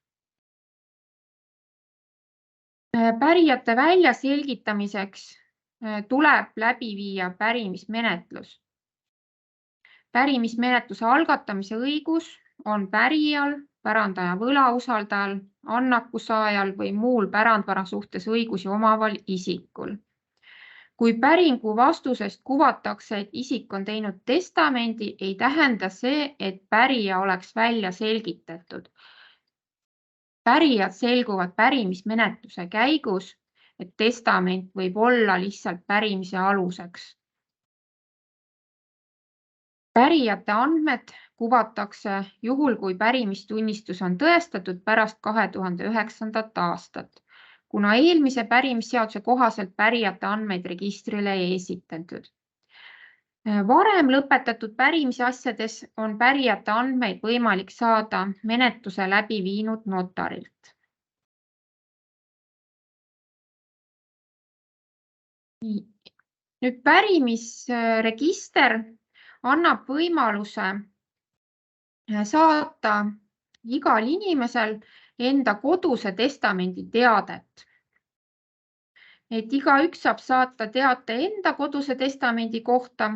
Pärijate väljaselgitamiseks tuleb läbi viia pärimismenetlus. Pärimismenetluse algatamise õigus on pärijal, pärandaja võlausaldajal, annakusaajal või muul pärandvara suhtes õigusi omaval isikul. Kui päringu vastusest kuvatakse, et isik on teinud testamendi, ei tähenda see, et pärija oleks välja selgitatud. Pärijad selguvad pärimismenetluse käigus, et testament võib olla lihtsalt pärimise aluseks. Pärijate andmed kuvatakse juhul, kui pärimistunnistus on tõestatud pärast 2009. aastat, kuna eelmise pärimisseaduse kohaselt pärijate andmeid registrile ei esitatud. Varem lõpetatud pärimisasjades on pärijate andmeid võimalik saada menetluse läbi viinud notarilt. Nüüd pärimisregister annab võimaluse saata igal inimesel enda koduse testamendi teadet. Et igaüks saab saata teate enda koduse testamendi kohta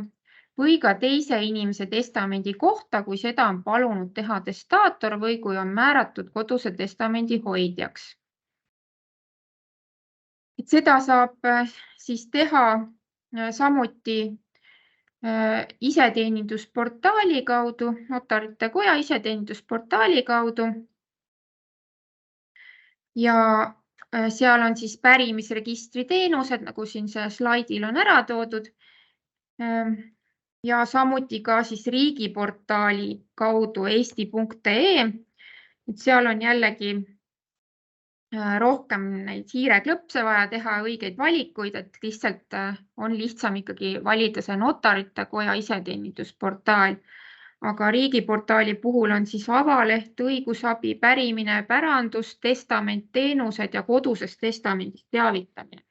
või ka teise inimese testamendi kohta, kui seda on palunud teha testaator või kui on määratud koduse testamendi hoidjaks. Et seda saab siis teha samuti iseteenindusportaali kaudu, Notarite Koja iseteenindusportaali kaudu. Ja seal on siis pärimisregistri teenused, nagu siin see slaidil on ära toodud. Ja samuti ka siis riigiportaali kaudu eesti.ee. Seal on jällegi rohkem neid hiireklõpse vaja teha, õigeid valikuid, et lihtsalt on lihtsam ikkagi valida see Notarite Koja iseteenindusportaal. Aga riigiportaali puhul on siis avaleht, õigusabi, pärimine, pärandus, testament, teenused ja kodusest testamendist teavitamine.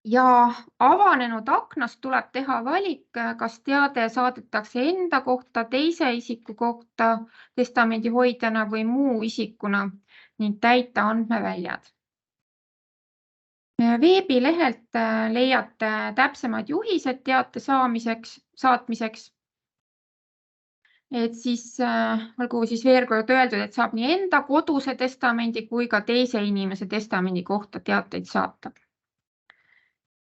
Ja avanenud aknast tuleb teha valik, kas teade saadetakse enda kohta, teise isiku kohta testamendi hoidjana või muu isikuna ning täita andmeväljad. Veebilehelt leiate täpsemad juhised teate saatmiseks. Et siis olgu siis veel kord öeldud, et saab nii enda koduse testamendi kui ka teise inimese testamendi kohta teateid saata.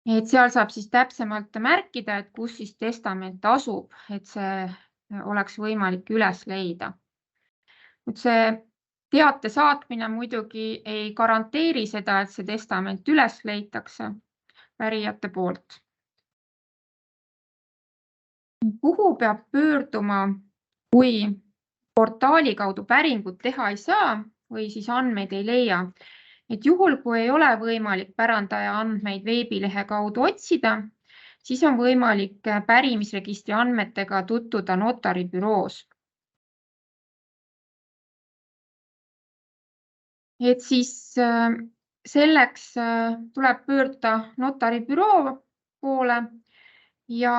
Et seal saab siis täpsemalt märkida, et kus siis testament asub, et see oleks võimalik üles leida. See teate saatmine muidugi ei garanteeri seda, et see testament üles leitakse pärijate poolt. Kuhu peab pöörduma, kui portaali kaudu päringut teha ei saa või siis andmeid ei leia? Et juhul, kui ei ole võimalik pärandaja andmeid veebilehe kaudu otsida, siis on võimalik pärimisregistri andmetega tutvuda notaribüroos. Et siis selleks tuleb pöörduda notaribüroo poole ja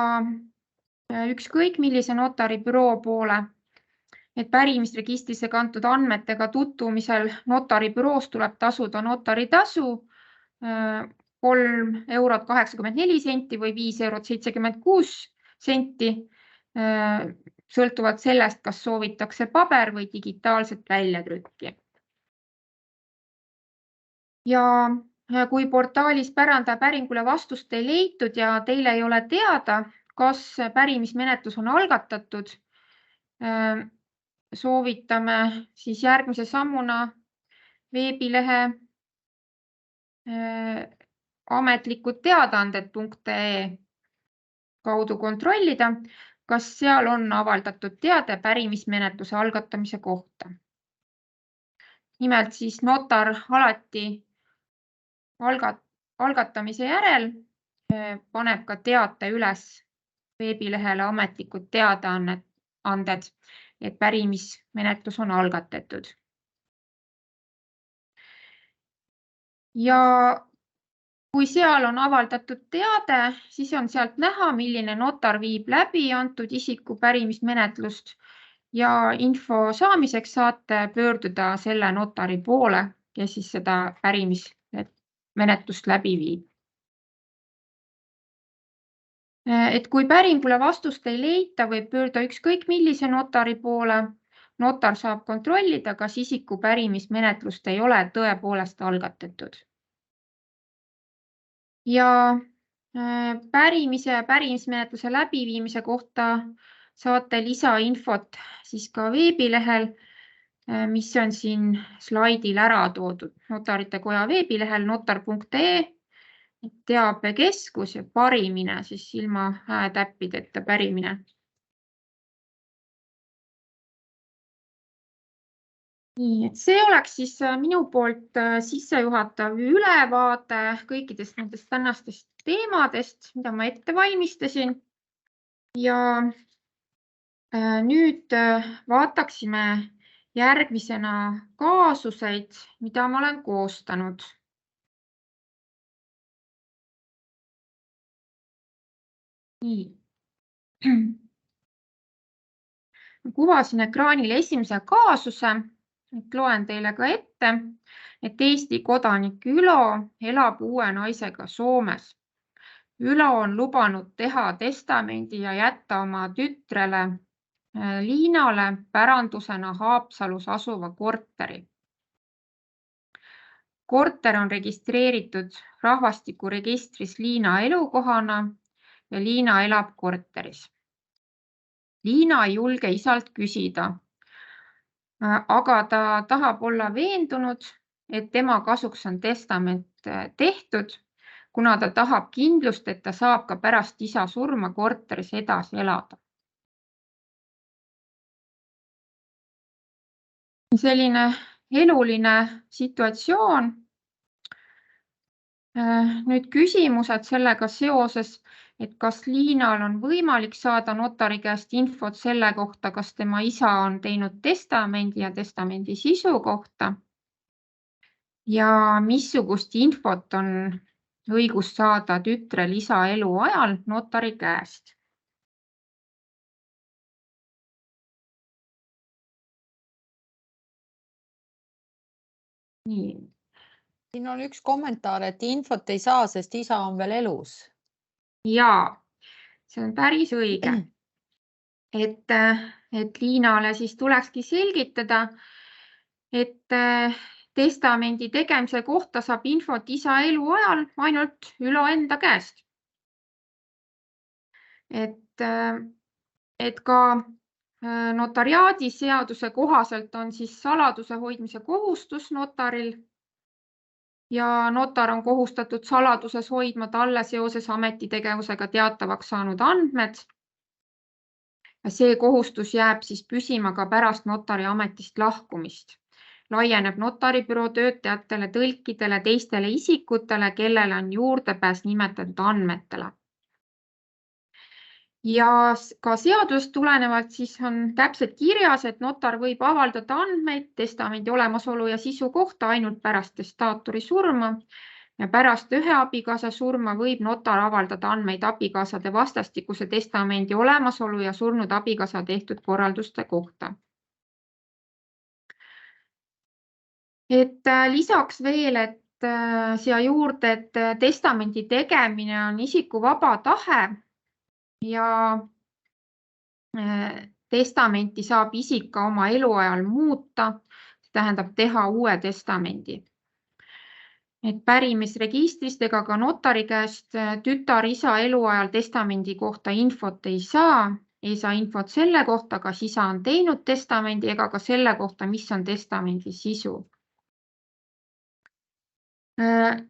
ükskõik millise notaribüroo poole. Et pärimisregistrisse kantud andmetega tutvumisel notaribüroos tuleb tasuda notaritasu 3 eurot 84 senti või 5 eurot 76 senti. sõltuvalt sellest, kas soovitakse paber või digitaalset väljatrükki. Ja kui portaalis päranda päringule vastust ei leitud ja teile ei ole teada, kas pärimismenetlus on algatatud, soovitame siis järgmise sammuna veebilehe ametlikud teadaanded.ee kaudu kontrollida, kas seal on avaldatud teade pärimismenetluse algatamise kohta. Nimelt siis notar alati algatamise järel paneb ka teate üles veebilehele ametlikud teadaanded, et pärimismenetlus on algatatud. Ja kui seal on avaldatud teade, siis on sealt näha, milline notar viib läbi antud isiku pärimismenetlust ja info saamiseks saate pöörduda selle notari poole, kes siis seda pärimismenetlust läbi viib. Et kui päringule vastust ei leita, võib pöörduda ükskõik millise notari poole. Notar saab kontrollida, kas isiku pärimismenetlust ei ole tõepoolest algatatud. Ja pärimise ja pärimismenetluse läbiviimise kohta saate lisainfot siis ka veebilehel, mis on siin slaidil ära toodud. Notarite koja veebilehel notar.ee, teabekeskus ja parimine, siis ilma häätäppideta pärimine. Nii, et see oleks siis minu poolt sissejuhatav ülevaade kõikidest nendest tänastest teemadest, mida ma ette valmistasin. Ja nüüd vaataksime järgmisena kaasuseid, mida ma olen koostanud. Nii. Kuvasin ekraanile esimese kaasuse. Loen teile ka ette, et Eesti kodanik Ülo elab uue naisega Soomes. Ülo on lubanud teha testamendi ja jätta oma tütrele Liinale pärandusena Haapsalus asuva korteri. Korter on registreeritud rahvastikuregistris Liina elukohana ja Liina elab korteris. Liina ei julge isalt küsida, aga ta tahab olla veendunud, et tema kasuks on testament tehtud, kuna ta tahab kindlust, et ta saab ka pärast isa surma korteris edasi elada. Selline eluline situatsioon. Nüüd küsimused sellega seoses, et kas Liinal on võimalik saada notari käest infot selle kohta, kas tema isa on teinud testamendi ja testamendi sisu kohta ja missugust infot on õigus saada tütrel isa eluajal notari käest. Nii. Siin on üks kommentaar, et infot ei saa, sest isa on veel elus. Jaa, see on päris õige. Et Liinale siis tulekski selgitada, et testamendi tegemise kohta saab infot isa eluajal ainult Ülo enda käest. Et ka notariaadiseaduse kohaselt on siis saladuse hoidmise kohustus notaril ja notar on kohustatud saladuses hoidma talle seoses ametitegevusega teatavaks saanud andmed. See kohustus jääb siis püsima ka pärast notari ametist lahkumist. Laieneb notaribüroo töötajatele, tõlkidele, teistele isikutele, kellele on juurdepääs nimetatud andmetele. Ja ka seadusest tulenevalt siis on täpselt kirjas, et notar võib avaldada andmeid testamendi olemasolu ja sisu kohta ainult pärast testaatori surma ja pärast ühe abikaasa surma võib notar avaldada andmeid abikaasade vastastikuse testamendi olemasolu ja surnud abikaasa tehtud korralduste kohta. Et lisaks veel, et siia juurde, et testamendi tegemine on isiku vaba tahe ja testamenti saab isik ka oma eluajal muuta, see tähendab teha uue testamendi. Et pärimisregistrist ega ka notari käest tütar-isa eluajal testamendi kohta infot ei saa infot selle kohta, kas isa on teinud testamendi ega ka selle kohta, mis on testamendi sisu.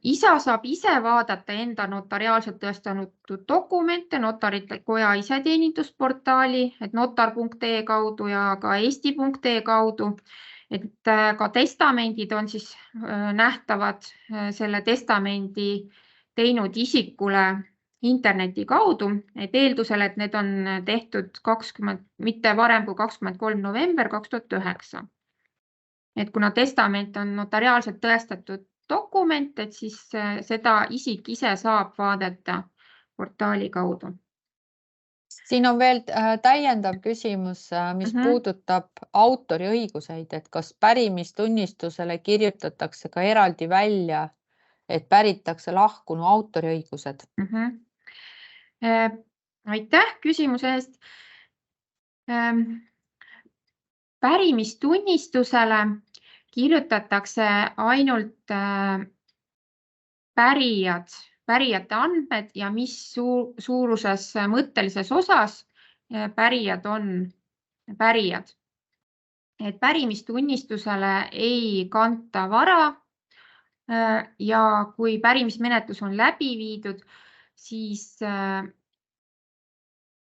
Isa saab ise vaadata enda notariaalselt tõestanud dokumente Notarite Koja iseteenindusportaali, et notar.ee kaudu ja ka eesti.ee kaudu. Et ka testamendid on siis nähtavad selle testamendi teinud isikule interneti kaudu, et eeldusel, et need on tehtud mitte varem kui 23. november 2009. Et kuna testament on notariaalselt tõestatud dokument, et siis seda isik ise saab vaadata portaali kaudu. Siin on veel täiendav küsimus, mis puudutab autoriõiguseid, et kas pärimistunnistusele kirjutatakse ka eraldi välja, et päritakse lahkunu autoriõigused? Aitäh küsimuse eest. Pärimistunnistusele kirjutatakse ainult pärijate andmed ja mis suuruses mõttelises osas pärijad on pärijad. Et pärimistunnistusele ei kanta vara ja kui pärimismenetlus on läbi viidud, siis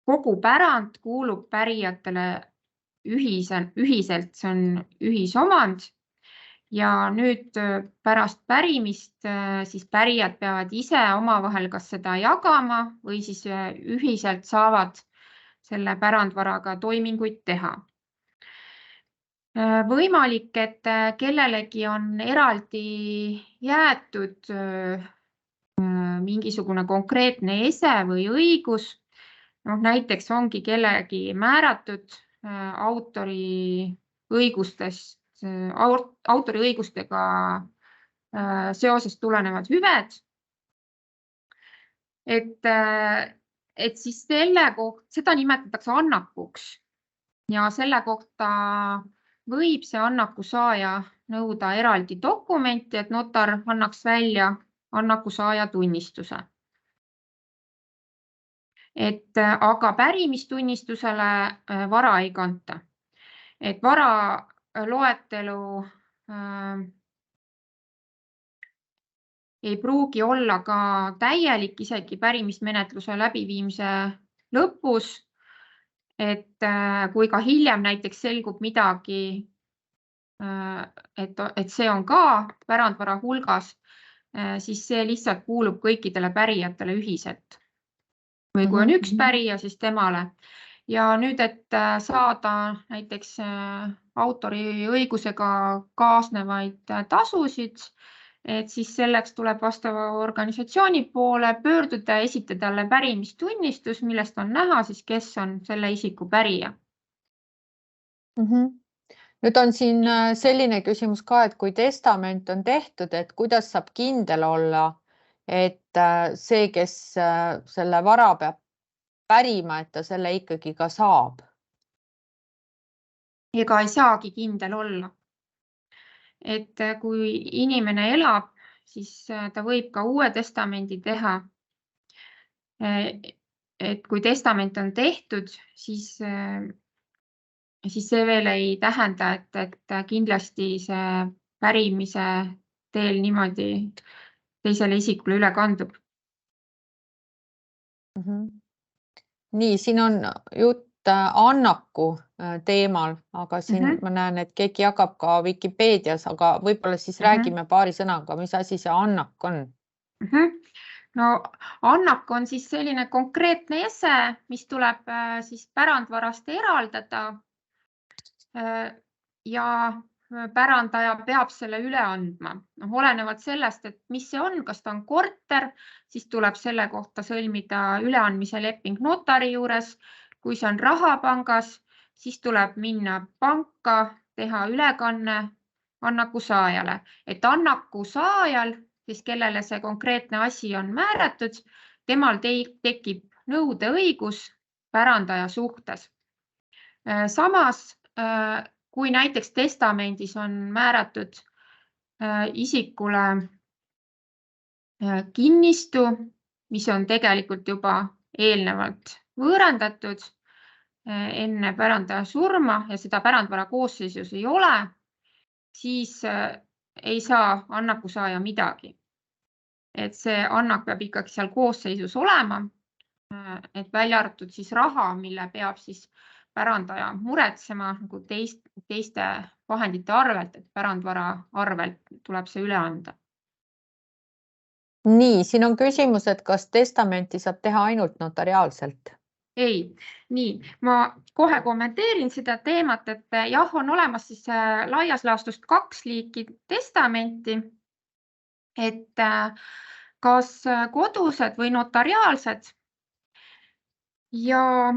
kogu pärand kuulub pärijatele ühiselt, see on ühisomand. Ja nüüd pärast pärimist siis pärijad peavad ise omavahel kas seda jagama või siis ühiselt saavad selle pärandvaraga toiminguid teha. Võimalik, et kellelegi on eraldi jäetud mingisugune konkreetne ese või õigus. Näiteks ongi kellelegi määratud autoriõigustega seoses tulenevad hüved. Et siis seda nimetatakse annakuks ja selle kohta võib see annaku saaja nõuda eraldi dokumenti, et notar annaks välja annaku saaja tunnistuse. Aga pärimistunnistusele vara ei kanta. Et vara loetelu ei pruugi olla ka täielik isegi pärimismenetluse läbiviimise lõpus. Et kui ka hiljem näiteks selgub midagi, et see on ka pärandvara hulgas, siis see lihtsalt kuulub kõikidele pärijatele ühiselt. Või kui on üks pärija, siis temale. Ja nüüd, et saada näiteks autoriõigusega kaasnevaid tasusid, et siis selleks tuleb vastava organisatsiooni poole pöörduda ja esitada talle pärimistunnistus, millest on näha siis, kes on selle isiku pärija. Nüüd on siin selline küsimus ka, et kui testament on tehtud, et kuidas saab kindel olla, et see, kes selle vara peab pärima, et ta selle ikkagi ka saab? Ega ei saagi kindel olla. Et kui inimene elab, siis ta võib ka uue testamendi teha. Et kui testament on tehtud, siis see veel ei tähenda, et kindlasti see pärimise teel niimoodi teisele isikule üle kandub. Nii, siin on jutt annaku teemal, aga siin ma näen, et keegi jagab ka Vikipeedias, aga võib-olla siis räägime paari sõnaga, mis asi see annak on? No annak on siis selline konkreetne ese, mis tuleb siis pärandvarast eraldada ja pärandaja peab selle üle andma. Olenevalt sellest, et mis see on, kas ta on korter, siis tuleb selle kohta sõlmida üleandmise leping notari juures. Kui see on rahapangas, siis tuleb minna panka, teha ülekanne annaku saajale. Et annaku saajal, siis kellele see konkreetne asi on määratud, temal tekib nõudeõigus pärandaja suhtes. Samas, kui näiteks testamendis on määratud isikule kinnistu, mis on tegelikult juba eelnevalt võõrandatud enne pärandaja surma ja seda pärandvara koosseisus ei ole, siis ei saa annakusaaja midagi. Et see annak peab ikkagi seal koosseisus olema, et välja arvatud siis raha, mille peab siis pärandaja muretsema nagu teiste vahendite arvelt, et pärandvara arvelt tuleb see üle anda. Nii, siin on küsimus, et kas testamenti saab teha ainult notariaalselt? Ei, nii, ma kohe kommenteerin seda teemat, et jah, on olemas siis laias laastus 2 liiki testamenti, et kas kodused või notariaalsed ja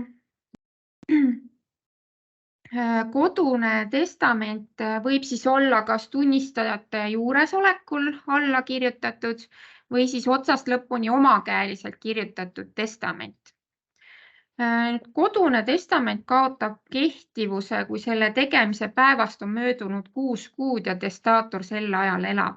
kodune testament võib siis olla kas tunnistajate juuresolekul alla kirjutatud või siis otsast lõpuni omakäeliselt kirjutatud testament. Kodune testament kaotab kehtivuse, kui selle tegemise päevast on möödunud 6 kuud ja testaator sel ajal elab.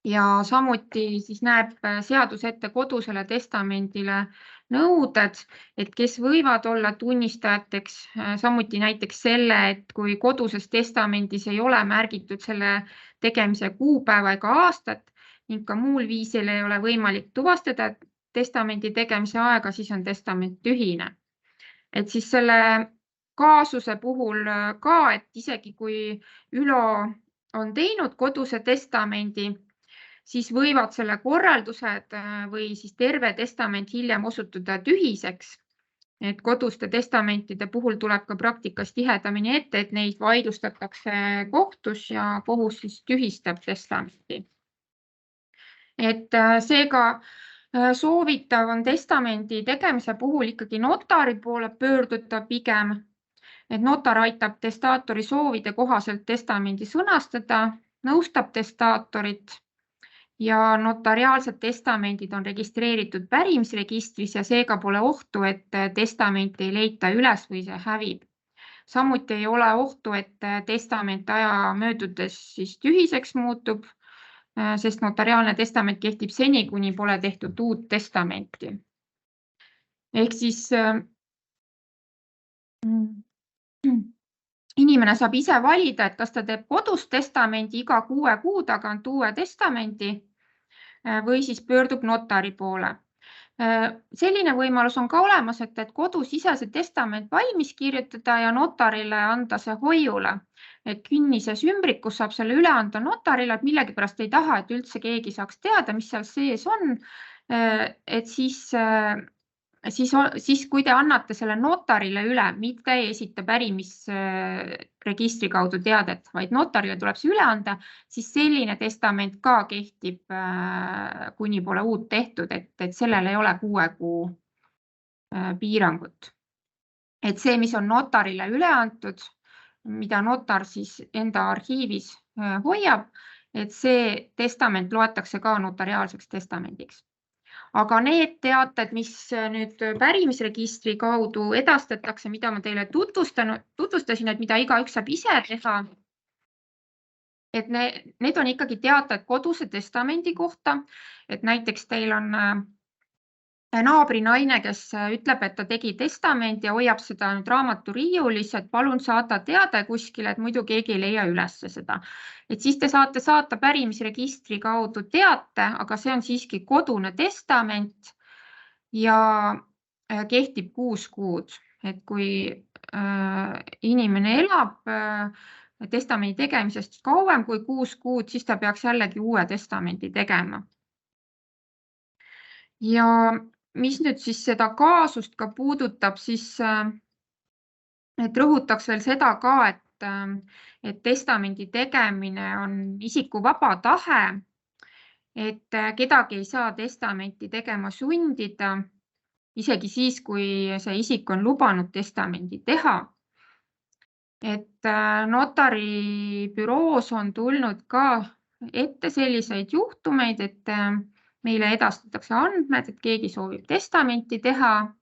Ja samuti siis näeb seadus ette kodusele testamendile nõuded, et kes võivad olla tunnistajateks, samuti näiteks selle, et kui koduses testamendis ei ole märgitud selle tegemise kuupäeva ega aastat ning ka muul viisil ei ole võimalik tuvastada testamendi tegemise aega, siis on testament tühine. Et siis selle kaasuse puhul ka, et isegi kui Ülo on teinud koduse testamendi, siis võivad selle korraldused või siis terve testament hiljem osutuda tühiseks. Et koduste testamentide puhul tuleb ka praktikas tihedamini ette, et neid vaidlustatakse kohtus ja kohus siis tühistab testamenti. Et seega soovitav on testamendi tegemise puhul ikkagi notari poole pöörduda pigem, et notar aitab testaatori soovide kohaselt testamendi sõnastada, nõustab testaatorit ja notariaalsed testamendid on registreeritud pärimisregistris ja seega pole ohtu, et testamenti ei leita üles või see hävib. Samuti ei ole ohtu, et testament aja möödudes siis tühiseks muutub, sest notariaalne testament kehtib seni, kuni pole tehtud uut testamenti. Ehk siis inimene saab ise valida, et kas ta teeb kodus testamendi iga 6 kuu tagant uue testamendi või siis pöördub notari poole. Selline võimalus on ka olemas, et kodus ise see testament valmis kirjutada ja notarile anda see hoiule. Et künnises ümbrikus saab selle üle anda notarile, et millegipärast ei taha, et üldse keegi saaks teada, mis seal sees on. Et siis kui te annate selle notarile üle, mitte ei esita pärimisregistri kaudu teadet, vaid notarile tuleb see üle anda, siis selline testament ka kehtib, kuni pole uut tehtud, et sellel ei ole 6 kuu piirangut. Et see, mis on notarile üle antud, mida notar siis enda arhiivis hoiab, et see testament loetakse ka notariaalseks testamendiks. Aga need teated, mis nüüd pärimisregistri kaudu edastatakse, mida ma teile tutvustasin, et mida igaüks saab ise teha, et need on ikkagi teated koduse testamendi kohta, et näiteks teil on naabrinaine, kes ütleb, et ta tegi testamendi ja hoiab seda nüüd raamaturiiulis, et palun saada teade kuskile, et muidu keegi ei leia üles seda. Et siis te saate saata pärimisregistri kaudu teate, aga see on siiski kodune testament ja kehtib 6 kuud. Et kui inimene elab testamendi tegemisest kauem kui 6 kuud, siis ta peaks jällegi uue testamendi tegema. Ja mis nüüd siis seda kaasust ka puudutab, siis et rõhutaks veel seda ka, et testamendi tegemine on isiku vaba tahe, et kedagi ei saa testamenti tegema sundida, isegi siis, kui see isik on lubanud testamendi teha. Et notari büroos on tulnud ka ette selliseid juhtumeid, et meile edastatakse andmed, et keegi soovib testamenti teha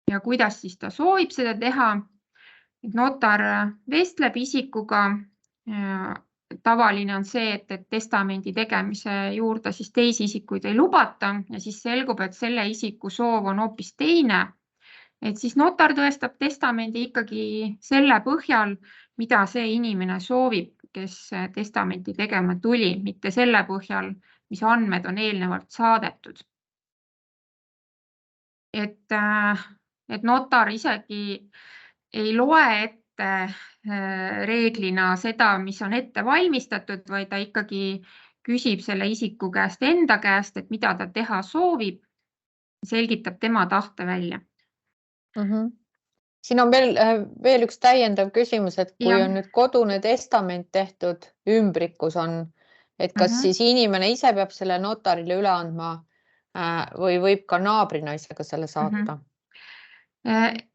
ja kuidas siis ta soovib seda teha. Notar vestleb isikuga. Tavaline on see, et testamendi tegemise juurde siis teisi isikuid ei lubata ja siis selgub, et selle isiku soov on hoopis teine. Et siis notar tõestab testamendi ikkagi selle põhjal, mida see inimene soovib, kes testamenti tegema tuli, mitte selle põhjal, mis andmed on eelnevalt saadetud. Et notar isegi ei loe ette reeglina seda, mis on ette valmistatud, vaid ta ikkagi küsib selle isiku käest enda käest, et mida ta teha soovib, selgitab tema tahte välja. Siin on veel üks täiendav küsimus, et kui Ja. on nüüd kodune testament tehtud, ümbrikus on, et kas siis inimene ise peab selle notarile üle andma või võib ka naabrinaisega selle saata?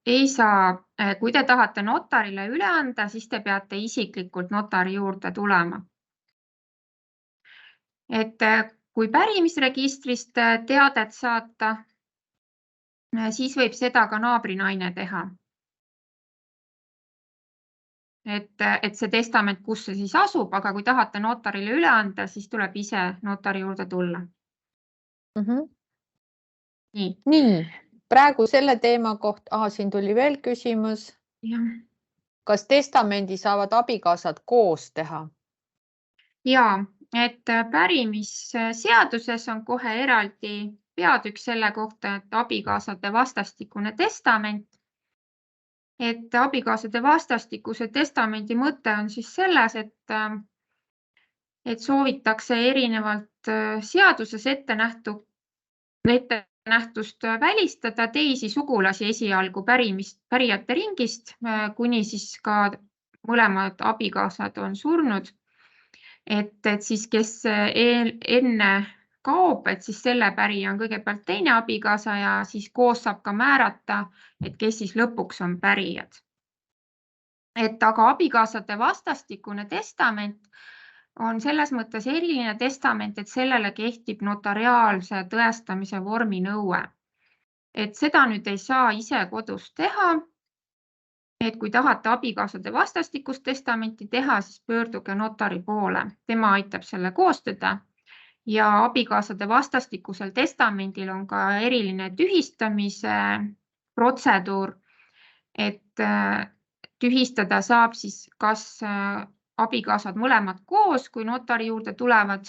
Ei saa. Kui te tahate notarile üle anda, siis te peate isiklikult notari juurde tulema. Et kui pärimisregistrist teadet saata, siis võib seda ka naabrinaine teha. Et see testament, kus see siis asub, aga kui tahate notarile üle anda, siis tuleb ise notari juurde tulla. Nii, praegu selle teema kohta, siin tuli veel küsimus. Ja. Kas testamendi saavad abikaasad koos teha? Ja, et pärimisseaduses on kohe eraldi peatükk selle kohta, et abikaasade vastastikune testament. Et abikaasade vastastikuse testamendi mõte on siis selles, et soovitakse erinevalt seaduses ettenähtust välistada teisi sugulasi esialgu pärijate ringist, kuni siis ka mõlemad abikaasad on surnud. Et siis, kes enne kaob, et siis selle pärija on kõigepealt teine abikaasa ja siis koos saab ka määrata, et kes siis lõpuks on pärijad. Et aga abikaasade vastastikune testament on selles mõttes eriline testament, et sellele kehtib notariaalse tõestamise vorminõue. Et seda nüüd ei saa ise kodus teha. Et kui tahate abikaasade vastastikust testamenti teha, siis pöörduge notari poole. Tema aitab selle koostada ja abikaasade vastastikusel testamendil on ka eriline tühistamise protseduur. Et tühistada saab siis kas abikaasad mõlemad koos, kui notari juurde tulevad,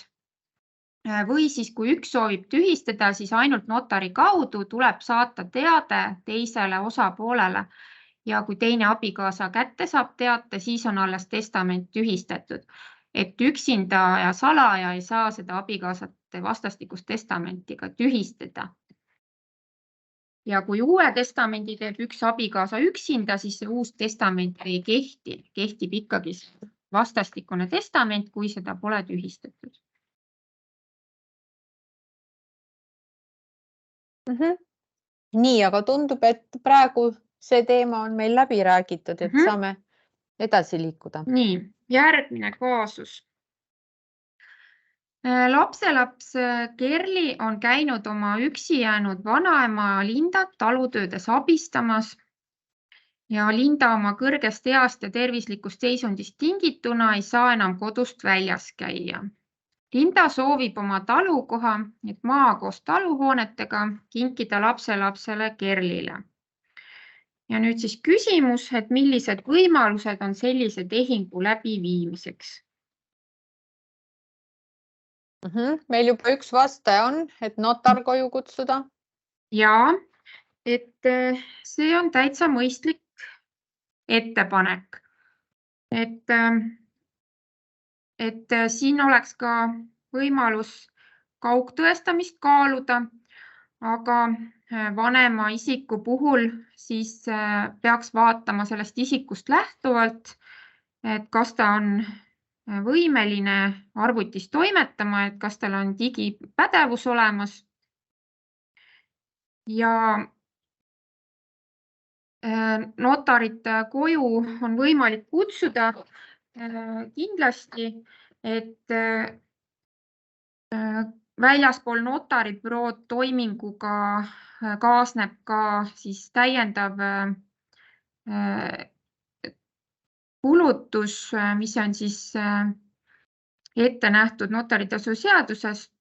või siis kui üks soovib tühistada, siis ainult notari kaudu tuleb saata teade teisele osapoolele. Ja kui teine abikaasa kätte saab teate, siis on alles testament tühistatud. Et üksinda ja salaja ei saa seda abikaasade vastastikust testamenti ka tühistada. Ja kui uue testamendi teeb üks abikaasa üksinda, siis see uus testament ei kehti. Kehtib ikkagi vastastikune testament, kui seda pole tühistatud. Nii, aga tundub, et praegu see teema on meil läbi räägitud, et saame edasi liikuda. Nii, järgmine kaasus. Lapselaps Kerli on käinud oma üksi jäänud vanaema Lindat talutöödes abistamas ja Linda oma kõrgest east ja tervislikust seisundist tingituna ei saa enam kodust väljas käia. Linda soovib oma talukoha, et maa koos taluhoonetega kinkida lapselapsele Kerlile. Ja nüüd siis küsimus, et millised võimalused on sellise tehingu läbiviimiseks? Meil juba üks vastaja on, et notar koju kutsuda. Ja, et see on täitsa mõistlik ettepanek. Et siin oleks ka võimalus kaugtõestamist kaaluda, aga vanema isiku puhul siis peaks vaatama sellest isikust lähtuvalt, et kas ta on võimeline arvutis toimetama, et kas tal on digipädevus olemas. Ja notarit koju on võimalik kutsuda kindlasti, et väljaspool notaribürood toiminguga kaasneb ka siis täiendav kulutus, mis on siis ette nähtud notaritasu seaduses,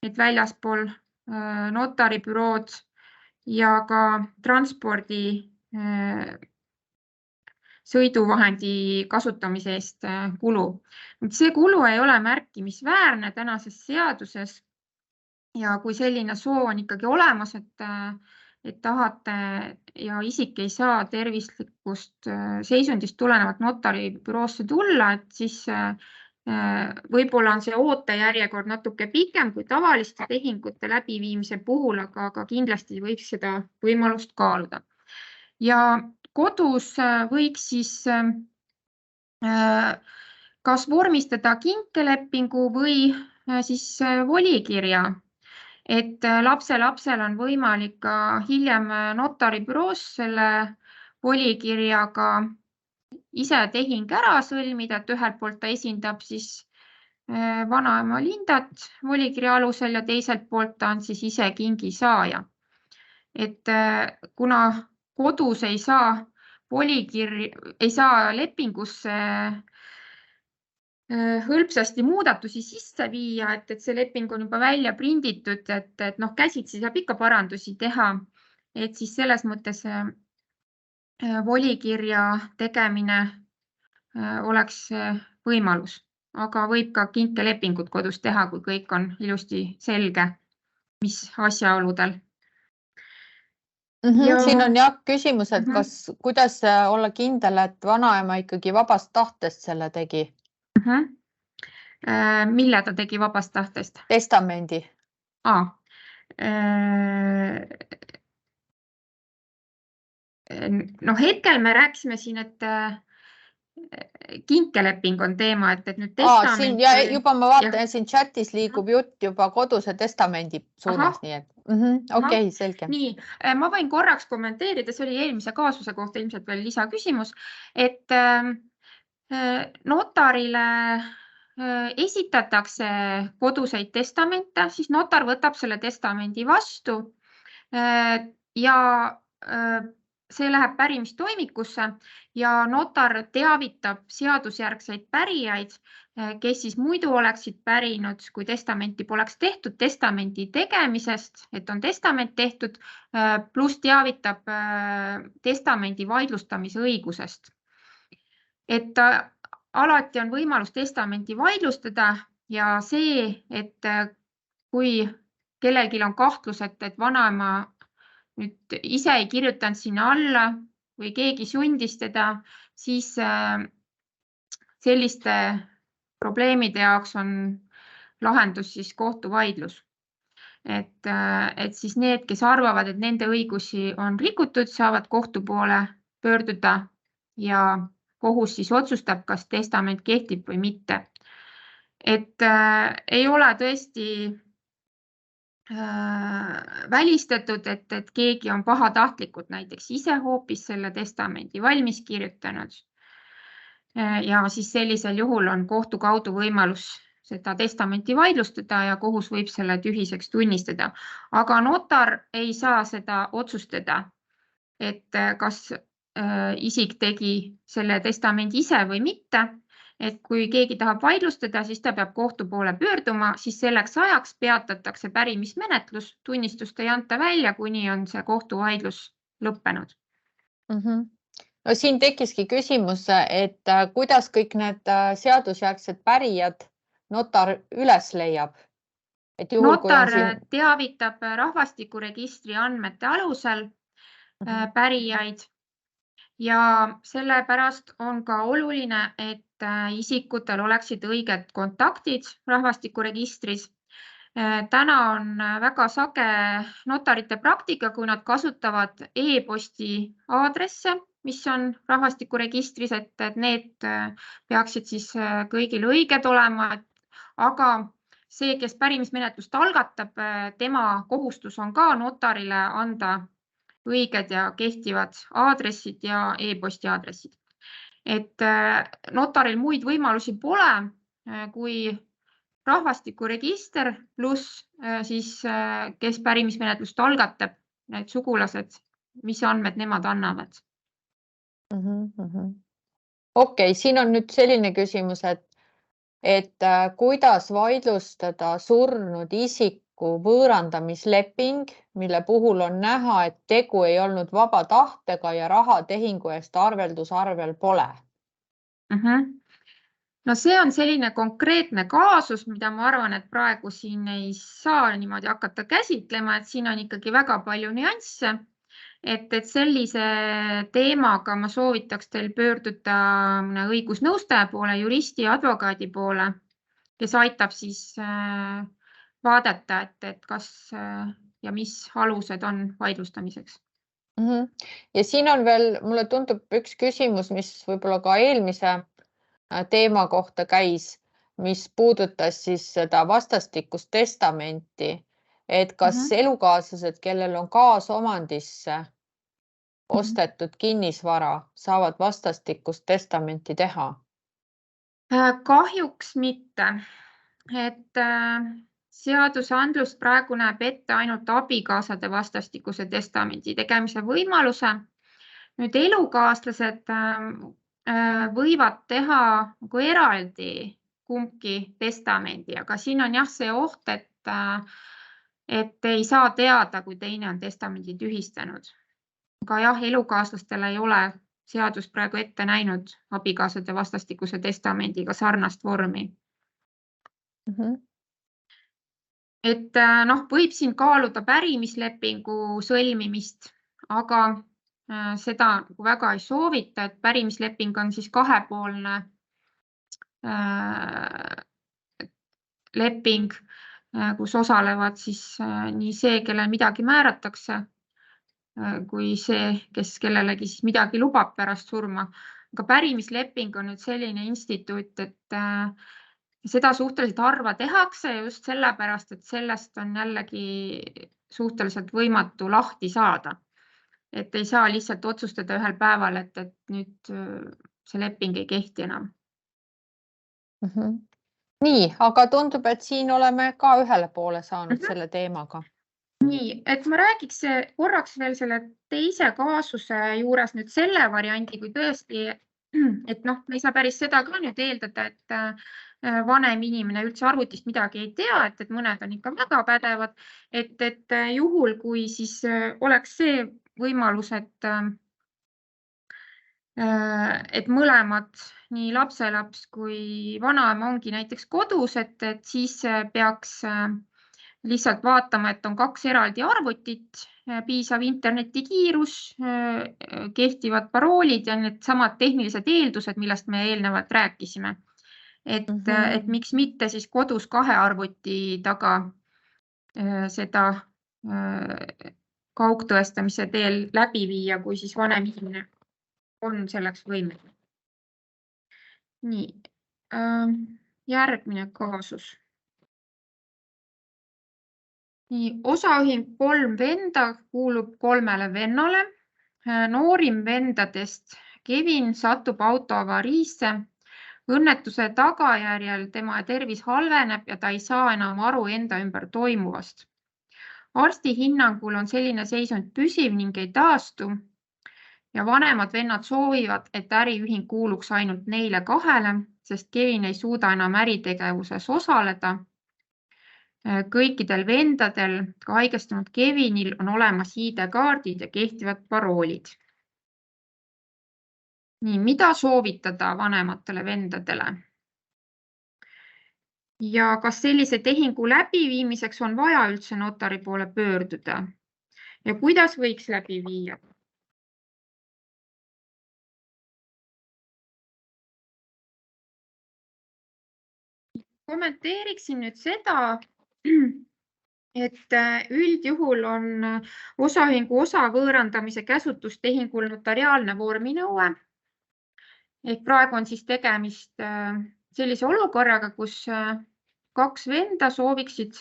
et väljaspool notaribürood ja ka transpordi sõiduvahendi kasutamise eest kulu. See kulu ei ole märkimisväärne tänases seaduses ja kui selline soov on ikkagi olemas, et tahate ja isik ei saa tervislikust seisundist tulenevalt notaribüroosse tulla, et siis võib-olla on see ootejärjekord natuke pikem kui tavaliste tehingute läbiviimise puhul, aga kindlasti võib seda võimalust kaaluda. Ja kodus võiks siis kas vormistada kinkelepingu või siis volikirja, et lapsel on võimalik ka hiljem notaribüroos selle volikirjaga ise tehing ära sõlmida, et ühelt poolt ta esindab siis vanaema Lindat volikirja alusel ja teiselt poolt ta on siis ise kingi saaja. Et kuna kodus ei saa lepingusse hõlpsasti muudatusi sisse viia, et see leping on juba välja prinditud, et käsitsi saab ikka parandusi teha, et siis selles mõttes volikirja tegemine oleks võimalus, aga võib ka kinkelepingut kodus teha, kui kõik on ilusti selge, mis asjaoludel. Siin on jah küsimus, et kuidas olla kindel, et vanaema ikkagi vabast tahtest selle tegi? Mille ta tegi vabast tahtest? Testamendi. Hetkel me rääkisime siin, et kinkeleping on teema, et nüüd testament. Juba ma vaatan, siin chatis liigub jutt juba koduse testamendi suunas, nii et okei, selge. Nii, ma võin korraks kommenteerida, see oli eelmise kaasuse kohta ilmselt veel lisaküsimus, et notarile esitatakse koduseid testamente, siis notar võtab selle testamendi vastu ja see läheb pärimistoimikusse ja notar teavitab seadusjärgseid pärijaid, kes siis muidu oleksid pärinud, kui testamenti poleks tehtud, testamendi tegemisest, et on testament tehtud, pluss teavitab testamendi vaidlustamise õigusest. Et alati on võimalus testamenti vaidlustada ja see, et kui kellelgi on kahtlus, et vanaema nüüd ise ei kirjutanud sinna alla või keegi sundis teda, siis selliste probleemide jaoks on lahendus siis kohtuvaidlus. Et siis need, kes arvavad, et nende õigusi on rikutud, saavad kohtu poole pöörduda ja kohus siis otsustab, kas testament kehtib või mitte. Et ei ole tõesti välistatud, et keegi on pahatahtlikult näiteks ise hoopis selle testamendi valmis kirjutanud. Ja siis sellisel juhul on kohtu kaudu võimalus seda testamenti vaidlustada ja kohus võib selle tühiseks tunnistada. Aga notar ei saa seda otsustada, et kas isik tegi selle testamendi ise või mitte. Et kui keegi tahab vaidlustada, siis ta peab kohtu poole pöörduma, siis selleks ajaks peatatakse pärimismenetlus, tunnistust ei anta välja, kuni on see kohtuvaidlus lõppenud. No siin tekkiski küsimus, et kuidas kõik need seadusjärgsed pärijad notar üles leiab? Notar teavitab rahvastikuregistri andmete alusel pärijaid ja sellepärast on ka oluline, et isikutel oleksid õiged kontaktid rahvastikuregistris. Täna on väga sage notarite praktika, kui nad kasutavad e-posti aadresse, mis on rahvastikuregistris, et need peaksid siis kõigil õiged olema, aga see, kes pärimismenetlust algatab, tema kohustus on ka notarile anda õiged ja kehtivad aadressid ja e-posti aadressid. Et notaril muid võimalusi pole, kui rahvastikuregister pluss siis, kes pärimismenetlust algatab, need sugulased, mis andmed nemad annavad. Okei, siin on nüüd selline küsimus, et kuidas vaidlustada surnud isiku võõrandamisleping, mille puhul on näha, et tegu ei olnud vaba tahtega ja raha tehingu eest arveldusarvel pole. No see on selline konkreetne kaasus, mida ma arvan, et praegu siin ei saa niimoodi hakata käsitlema, et siin on ikkagi väga palju nüansse. Et sellise teemaga ma soovitaks teil pöörduda õigusnõustaja poole, juristi ja advokaadi poole, kes aitab siis vaadata, et kas ja mis alused on vaidlustamiseks. Ja siin on veel, mulle tundub üks küsimus, mis võib-olla ka eelmise teema kohta käis, mis puudutas siis seda vastastikust testamenti, et kas elukaaslased, kellel on kaasomandisse ostetud kinnisvara, saavad vastastikust testamenti teha? Kahjuks mitte. Et seadusandlus praegu näeb ette ainult abikaasade vastastikuse testamendi tegemise võimaluse. Nüüd elukaaslased võivad teha nagu eraldi kumbki testamendi, aga siin on jah see oht, et ei saa teada, kui teine on testamendi tühistanud. Aga jah, elukaaslastele ei ole seadus praegu ette näinud abikaasade vastastikuse testamendiga sarnast vormi. Et võib siin kaaluda pärimislepingu sõlmimist, aga seda väga ei soovita, et pärimisleping on siis kahepoolne leping, kus osalevad siis nii see, kellel midagi määratakse, kui see, kes kellelegi siis midagi lubab pärast surma. Aga pärimisleping on nüüd selline instituut, et seda suhteliselt harva tehakse just sellepärast, et sellest on jällegi suhteliselt võimatu lahti saada. Et ei saa lihtsalt otsustada ühel päeval, et nüüd see leping ei kehti enam. Nii, aga tundub, et siin oleme ka ühele poole saanud selle teemaga. Nii, et ma räägiks korraks veel selle teise kaasuse juures nüüd selle variandi, kui tõesti, et me ei saa päris seda ka nüüd eeldada, et vanem inimene üldse arvutist midagi ei tea, et mõned on ikka väga pädevad, et juhul, kui siis oleks see võimalus, et mõlemad, nii lapselaps kui vanaema ongi näiteks kodus, et siis peaks lihtsalt vaatama, et on kaks eraldi arvutit, piisav internetikiirus, kehtivad paroolid ja need samad tehnilised eeldused, millest me eelnevalt rääkisime. Et miks mitte siis kodus kahe arvuti taga seda kaugtõestamise teel läbi viia, kui siis vanem inimene on selleks võimeline. Nii, järgmine kaasus. Nii, osaühing 3 venda kuulub 3 vennale. Noorim vendadest Kevin satub autoavariisse. Õnnetuse tagajärjel tema tervis halveneb ja ta ei saa enam aru enda ümber toimuvast. Arsti hinnangul on selline seisund püsiv ning ei taastu ja vanemad vennad soovivad, et äriühing kuuluks ainult neile kahele, sest Kevin ei suuda enam äritegevuses osaleda. Kõikidel vendadel, ka haigestunud Kevinil, on olemas ID-kaardid ja kehtivad paroolid. Nii, mida soovitada vanematele vendadele? Ja kas sellise tehingu läbiviimiseks on vaja üldse notari poole pöörduda? Ja kuidas võiks läbi viia? Kommenteeriksin nüüd seda, et üldjuhul on osaühingu osa võõrandamise käsutustehingul notariaalne vorminõue. Ehk praegu on siis tegemist sellise olukorraga, kus kaks venda sooviksid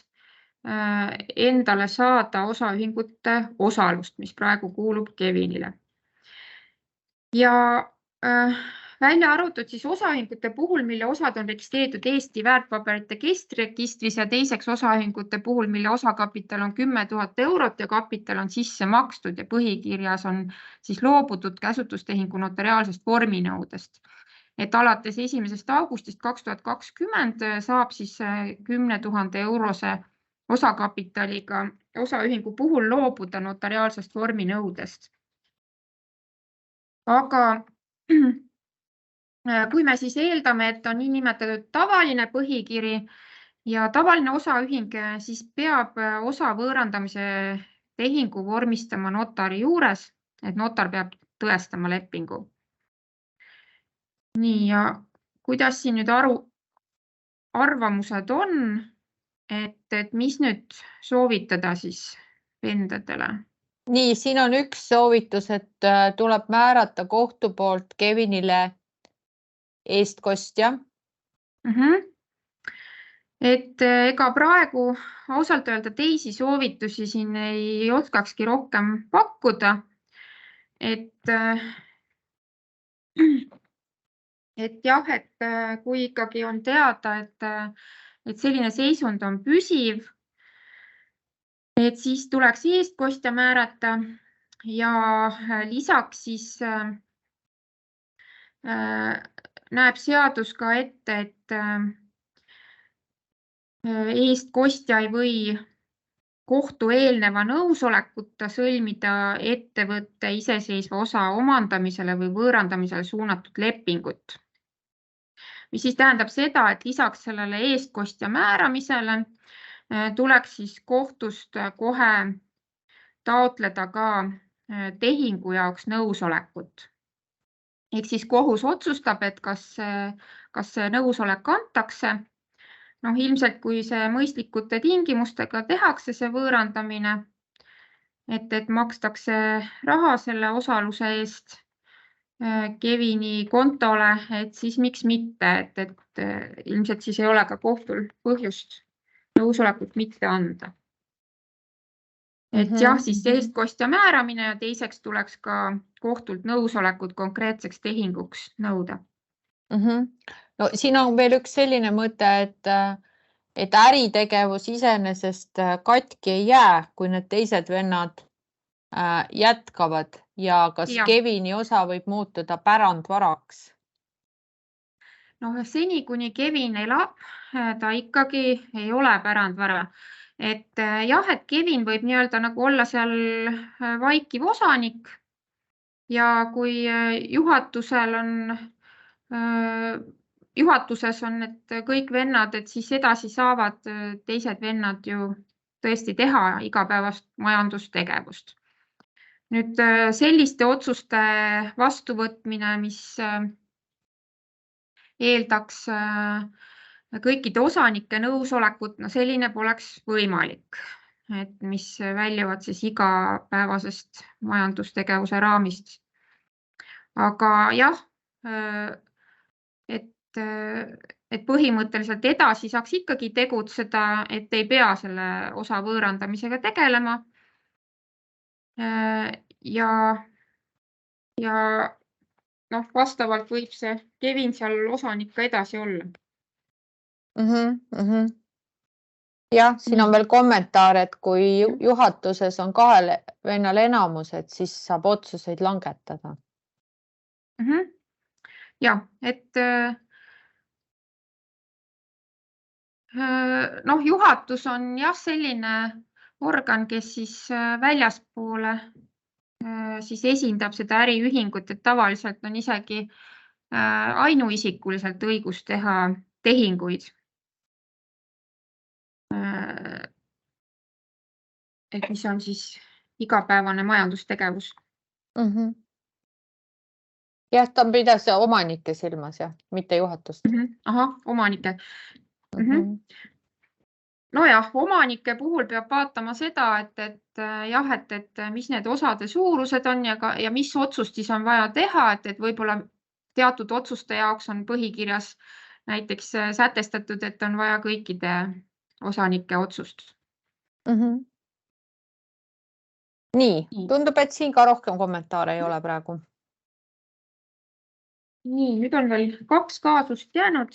endale saada osaühingute osalust, mis praegu kuulub Kevinile. Ja välja arvatud siis osaühingute puhul, mille osad on registreeritud Eesti väärtpaberite keskregistris ja teiseks osaühingute puhul, mille osakapital on 10 000 eurot ja kapital on sisse makstud ja põhikirjas on siis loobutud käsutustehingu notariaalsest vorminõudest. et alates 1. augustist 2020 saab siis 10 000 eurose osakapitaliga osaühingu puhul loobuda notariaalsest vorminõudest. Aga kui me siis eeldame, et on niinimetatud tavaline põhikiri ja tavaline osaühing, siis peab osa võõrandamise tehingu vormistama notari juures, et notar peab tõestama lepingu. Nii, ja kuidas siin nüüd arvamused on, et mis nüüd soovitada siis vendadele? Nii, siin on üks soovitus, et tuleb määrata kohtu poolt Kevinile eestkostja. Et ega praegu ausalt öelda teisi soovitusi siin ei oskakski rohkem pakkuda. Et jah, et kui ikkagi on teada, et selline seisund on püsiv, et siis tuleks eestkostja määrata ja lisaks siis näeb seadus ka ette, et eestkostja ei või kohtu eelneva nõusolekuta sõlmida ettevõtte iseseisva osa omandamisele või võõrandamisele suunatud lepingut. Mis siis tähendab seda, et lisaks sellele eestkostja määramisele tuleks siis kohtust kohe taotleda ka tehingu jaoks nõusolekut. Ehk siis kohus otsustab, et kas see nõusolek antakse. Ilmselt kui see mõistlikute tingimustega tehakse see võõrandamine, et makstakse raha selle osaluse eest Kevini kontole, et siis miks mitte, et ilmselt siis ei ole ka kohtul põhjust nõusolekut mitte anda. Et jah, siis eestkostja määramine ja teiseks tuleks ka kohtult nõusolekut konkreetseks tehinguks nõuda. No siin on veel üks selline mõte, et äritegevus iseenesest katki ei jää, kui need teised vennad jätkavad ja kas Kevini osa võib muutuda pärandvaraks? Seni, kuni Kevin elab, ta ikkagi ei ole pärandvara. Et jah, et Kevin võib nii-öelda nagu olla seal vaikiv osanik ja kui juhatuses on need kõik vennad, et siis edasi saavad teised vennad ju tõesti teha igapäevast majandustegevust. Nüüd selliste otsuste vastuvõtmine, mis eeldaks kõikide osanike nõusolekut, selline poleks võimalik, et mis väljuvad siis igapäevasest majandustegevuse raamist. Aga jah, et põhimõtteliselt edasi saaks ikkagi tegutseda, et ei pea selle osa võõrandamisega tegelema. Ja vastavalt võib see Kevin seal osanik ka edasi olla. Jah, siin on veel kommentaar, et kui juhatuses on kahel vennal enamus, et siis saab otsuseid langetada. Jah, et juhatus on jah selline organ, kes siis väljaspoole siis esindab seda äriühingut, et tavaliselt on isegi ainuisikuliselt õigus teha tehinguid. Et mis on siis igapäevane majandustegevus. Jah, ta pidas omanike silmas, jah, mitte juhatust. Ahah, omanike. Nojah, omanike puhul peab vaatama seda, et jah, et mis need osade suurused on ja mis otsust siis on vaja teha, et võib-olla teatud otsuste jaoks on põhikirjas näiteks sätestatud, et on vaja kõikide osanike otsust. Nii, tundub, et siin ka rohkem kommentaare ei ole praegu. Nii, nüüd on veel 2 kaasust jäänud.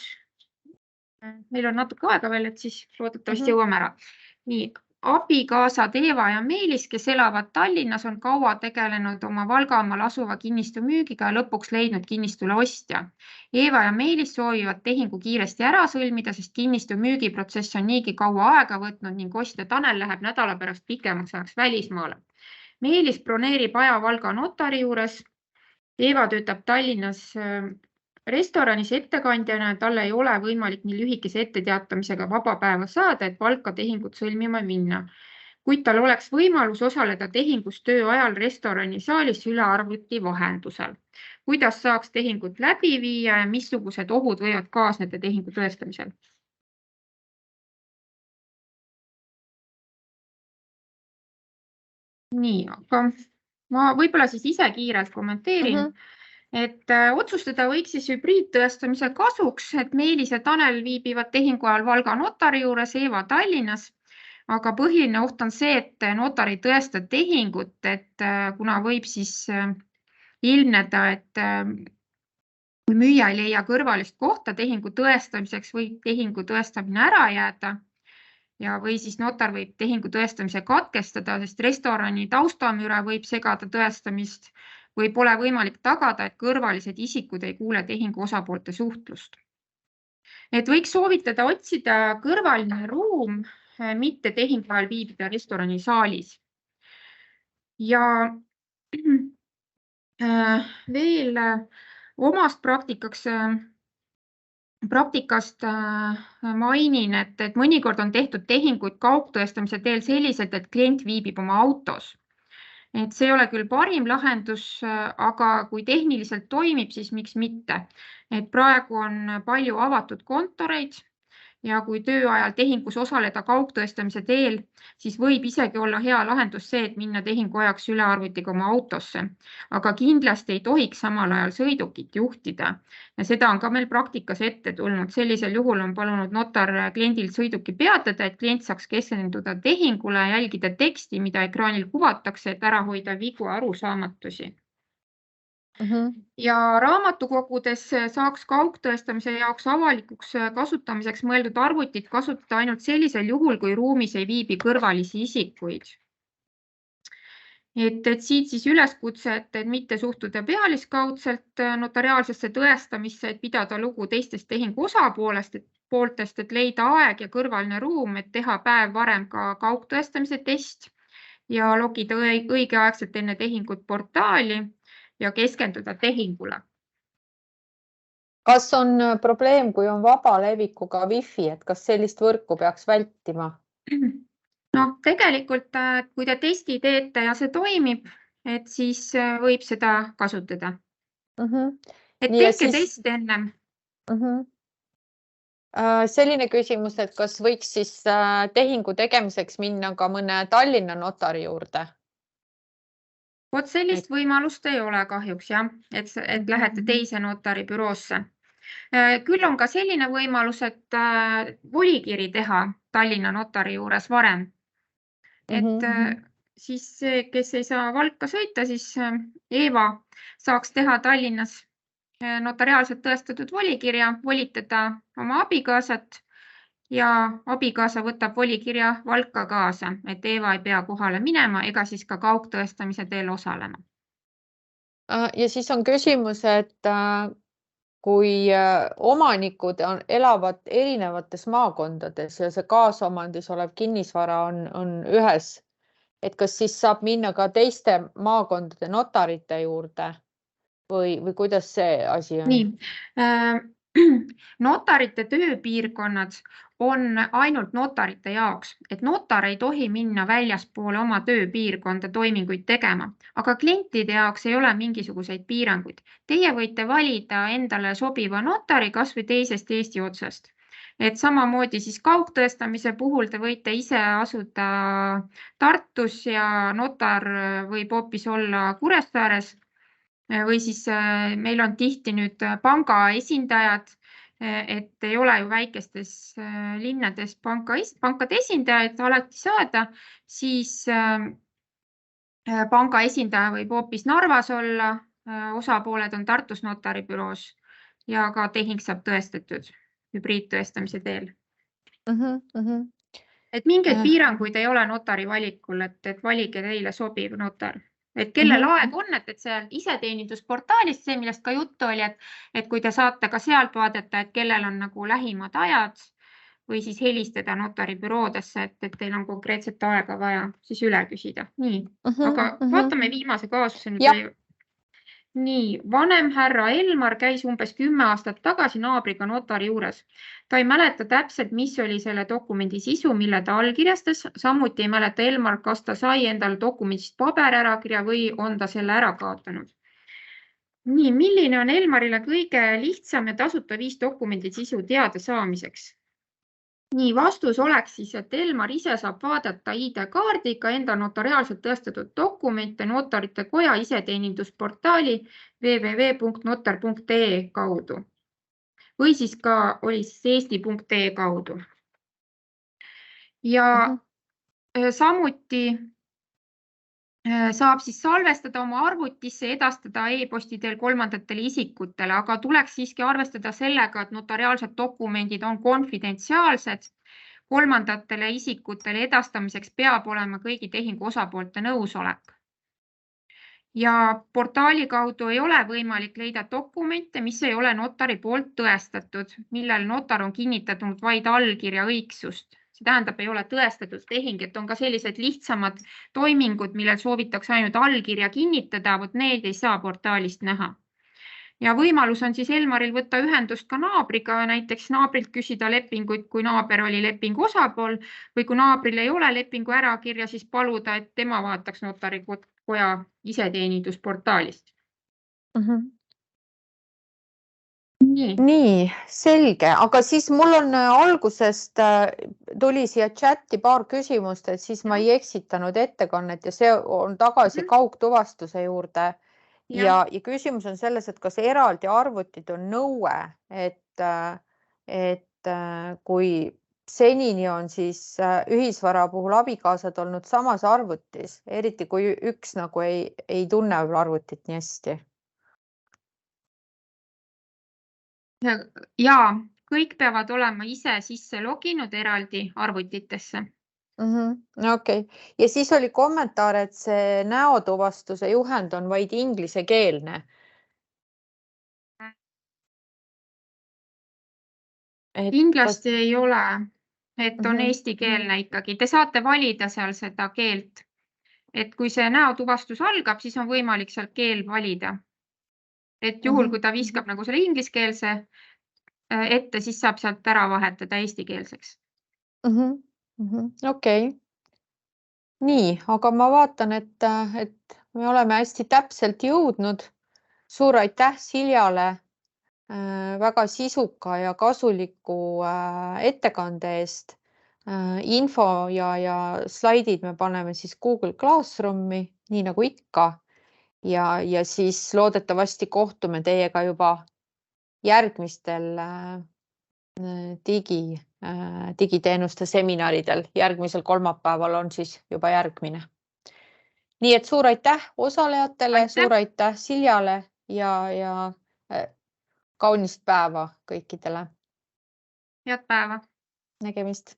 Meil on natuke aega veel, et siis loodetavasti jõuame ära. Nii, abikaasad Eeva ja Meelis, kes elavad Tallinnas, on kaua tegelenud oma Valgamaal asuva kinnistu müügiga ja lõpuks leidnud kinnistule ostja. Eeva ja Meelis soovivad tehingu kiiresti ära sõlmida, sest kinnistu müügiprotsess on niigi kaua aega võtnud ning ostja Tanel läheb nädala pärast pikemaks ajaks välismaale. Meelis broneerib aja Valga notari juures. Eeva töötab Tallinnas restoranis ettekandjana, talle ei ole võimalik nii lühikese etteteatamisega vaba päeva saada, et Valka tehingut sõlmima minna. Kuid tal oleks võimalus osaleda tehingus töö ajal restorani saalis üle arvuti vahendusel. Kuidas saaks tehingut läbi viia ja missugused ohud võivad kaasneda tehingu tõestamisel? Nii, aga ma võib-olla siis ise kiirelt kommenteerin. Et otsustada võiks siis hübriidtõestamise kasuks, et Meelis ja Tanel viibivad tehingu ajal Valga notari juures, Eeva Tallinnas. Aga põhiline oht on see, et notar ei tõesta tehingut, et kuna võib siis ilmneda, et kui müüja ei leia kõrvalist kohta tehingu tõestamiseks, võib tehingu tõestamine ära jääda. Või siis notar võib tehingu tõestamise katkestada, sest restorani taustamüra võib segada tõestamist või pole võimalik tagada, et kõrvalised isikud ei kuule tehingu osapoolte suhtlust. Et võiks soovitada otsida kõrvaline ruum, mitte tehingu ajal viibida restorani saalis. Ja veel omast praktikast mainin, et mõnikord on tehtud tehinguid kaugtõestamise teel selliselt, et klient viibib oma autos. Et see ei ole küll parim lahendus, aga kui tehniliselt toimib, siis miks mitte. Et praegu on palju avatud kontoreid ja kui töö ajal tehingus osaleda kaugtõestamise teel, siis võib isegi olla hea lahendus see, et minna tehingu ajaks üle arvutiga oma autosse. Aga kindlasti ei tohiks samal ajal sõidukit juhtida. Ja seda on ka meil praktikas ette tulnud. Sellisel juhul on palunud notar kliendilt sõiduki peatada, et klient saaks keskenduda tehingule, jälgida teksti, mida ekraanil kuvatakse, et ära hoida vigu arusaamatusi. Ja raamatukogudes saaks kaugtõestamise jaoks avalikuks kasutamiseks mõeldud arvutit kasutada ainult sellisel juhul, kui ruumis ei viibi kõrvalisi isikuid. Et siit siis üleskutse, et mitte suhtuda pealiskaudselt notariaalsesse tõestamisse, et pidada lugu teistest tehingu osapooltest, et leida aeg ja kõrvaline ruum, et teha päev varem ka kaugtõestamise test ja logida õigeaegselt enne tehingut portaali ja keskenduda tehingule. Kas on probleem, kui on vaba levikuga wifi, et kas sellist võrku peaks vältima? No tegelikult, kui te testi teete ja see toimib, et siis võib seda kasutada. Et tehke test ennem. Selline küsimus, et kas võiks siis tehingu tegemiseks minna ka mõne Tallinna notari juurde? Vot sellist võimalust ei ole kahjuks, jah, et lähete teise notari büroosse. Küll on ka selline võimalus, et volikiri teha Tallinna notari juures varem. Et siis see, kes ei saa Valka sõita, siis Eeva saaks teha Tallinnas notariaalselt tõestatud volikirja, volitada oma abikaasat ja abikaasa võtab volikirja Valka kaasa, et Eeva ei pea kohale minema ega siis ka kaugtõestamise teel osalema. Ja siis on küsimus, et kui omanikud elavad erinevates maakondades ja see kaasomandis olev kinnisvara on ühes, et kas siis saab minna ka teiste maakondade notarite juurde või kuidas see asi on? Nii, notarite tööpiirkonnad on ainult notarite jaoks, et notar ei tohi minna väljaspoole oma tööpiirkonda toiminguid tegema, aga klientide jaoks ei ole mingisuguseid piiranguid. Teie võite valida endale sobiva notari kas või teisest Eesti otsast. Et samamoodi siis kaugtõestamise puhul te võite ise asuda Tartus ja notar võib hoopis olla Kuressaares või siis meil on tihti nüüd panga esindajad, et ei ole ju väikestes linnades pankade esindajaid alati saada, siis panga esindaja võib hoopis Narvas olla, osapooled on Tartus notari büroos ja ka tehing saab tõestatud hübriidtõestamise teel. et mingeid piiranguid ei ole notari valikul, et valige teile sobiv notar. Et kellel aeg on, et seal iseteenindusportaalist, see, millest ka juttu oli, et kui te saate ka sealt vaadata, et kellel on nagu lähimad ajad või siis helistada notaribüroodesse, et teil on konkreetset aega vaja siis üle küsida. Nii, aga vaatame viimase kaasuse nüüd veel. Nii, vanem härra Elmar käis umbes 10 aastat tagasi naabriga notari juures. Ta ei mäleta täpselt, mis oli selle dokumendi sisu, mille ta allkirjastas. Samuti ei mäleta Elmar, kas ta sai endale dokumendist paberärakirja või on ta selle ära kaotanud. Nii, milline on Elmarile kõige lihtsam ja tasuta viis dokumendi sisu teada saamiseks? Nii, vastus oleks siis, et Elmar ise saab vaadata ID-kaardiga enda notariaalselt tõestatud dokumente Notarite Koja iseteenindusportaali www.notar.ee kaudu või siis ka oli eesti.ee kaudu. Ja samuti saab siis salvestada oma arvutisse, edastada e-posti teel kolmandatele isikutele, aga tuleks siiski arvestada sellega, et notariaalsed dokumendid on konfidentsiaalsed. Kolmandatele isikutele edastamiseks peab olema kõigi tehingu osapoolte nõusolek. Ja portaali kaudu ei ole võimalik leida dokumente, mis ei ole notari poolt tõestatud, millel notar on kinnitanud vaid allkirja õigsust. See tähendab, ei ole tõestatud tehing, et on ka sellised lihtsamad toimingud, millel soovitakse ainult allkirja kinnitada, vot need ei saa portaalist näha. Ja võimalus on siis Elmaril võtta ühendust ka naabriga, näiteks naabrilt küsida lepinguid, kui naaber oli lepingu osapool või kui naabril ei ole lepingu ärakirja, siis paluda, et tema vaataks Notari Koja iseteenindusportaalist. Nii, selge, aga siis mul on algusest tuli siia chati paar küsimust, et siis ma ei eksitanud ettekannet ja see on tagasi kaugtuvastuse juurde. Ja küsimus on selles, et kas eraldi arvutid on nõue, et kui senini on siis ühisvara puhul abikaasad olnud samas arvutis, eriti kui üks nagu ei tunne arvutit nii hästi. Ja kõik peavad olema ise sisse loginud eraldi arvutitesse. Okei. Ja siis oli kommentaar, et see näotuvastuse juhend on vaid inglisekeelne. Kindlasti ei ole, et on eestikeelne ikkagi. Te saate valida seal seda keelt. Et kui see näotuvastus algab, siis on võimalik sealt keel valida. Et juhul, kui ta viskab nagu selle ingliskeelse ette, siis saab sealt ära vahetada eestikeelseks. Okei. Nii, aga ma vaatan, et me oleme hästi täpselt jõudnud. Suur aitäh Siljale väga sisuka ja kasuliku ettekande eest. Info ja slaidid me paneme siis Google Classroomi, nii nagu ikka. Ja siis loodetavasti kohtume teiega juba järgmistel digiteenuste seminaridel. Järgmisel kolmapäeval on siis juba järgmine. Nii et suur aitäh osalejatele, suur aitäh Siljale ja kaunist päeva kõikidele. Head päeva. Nägemist.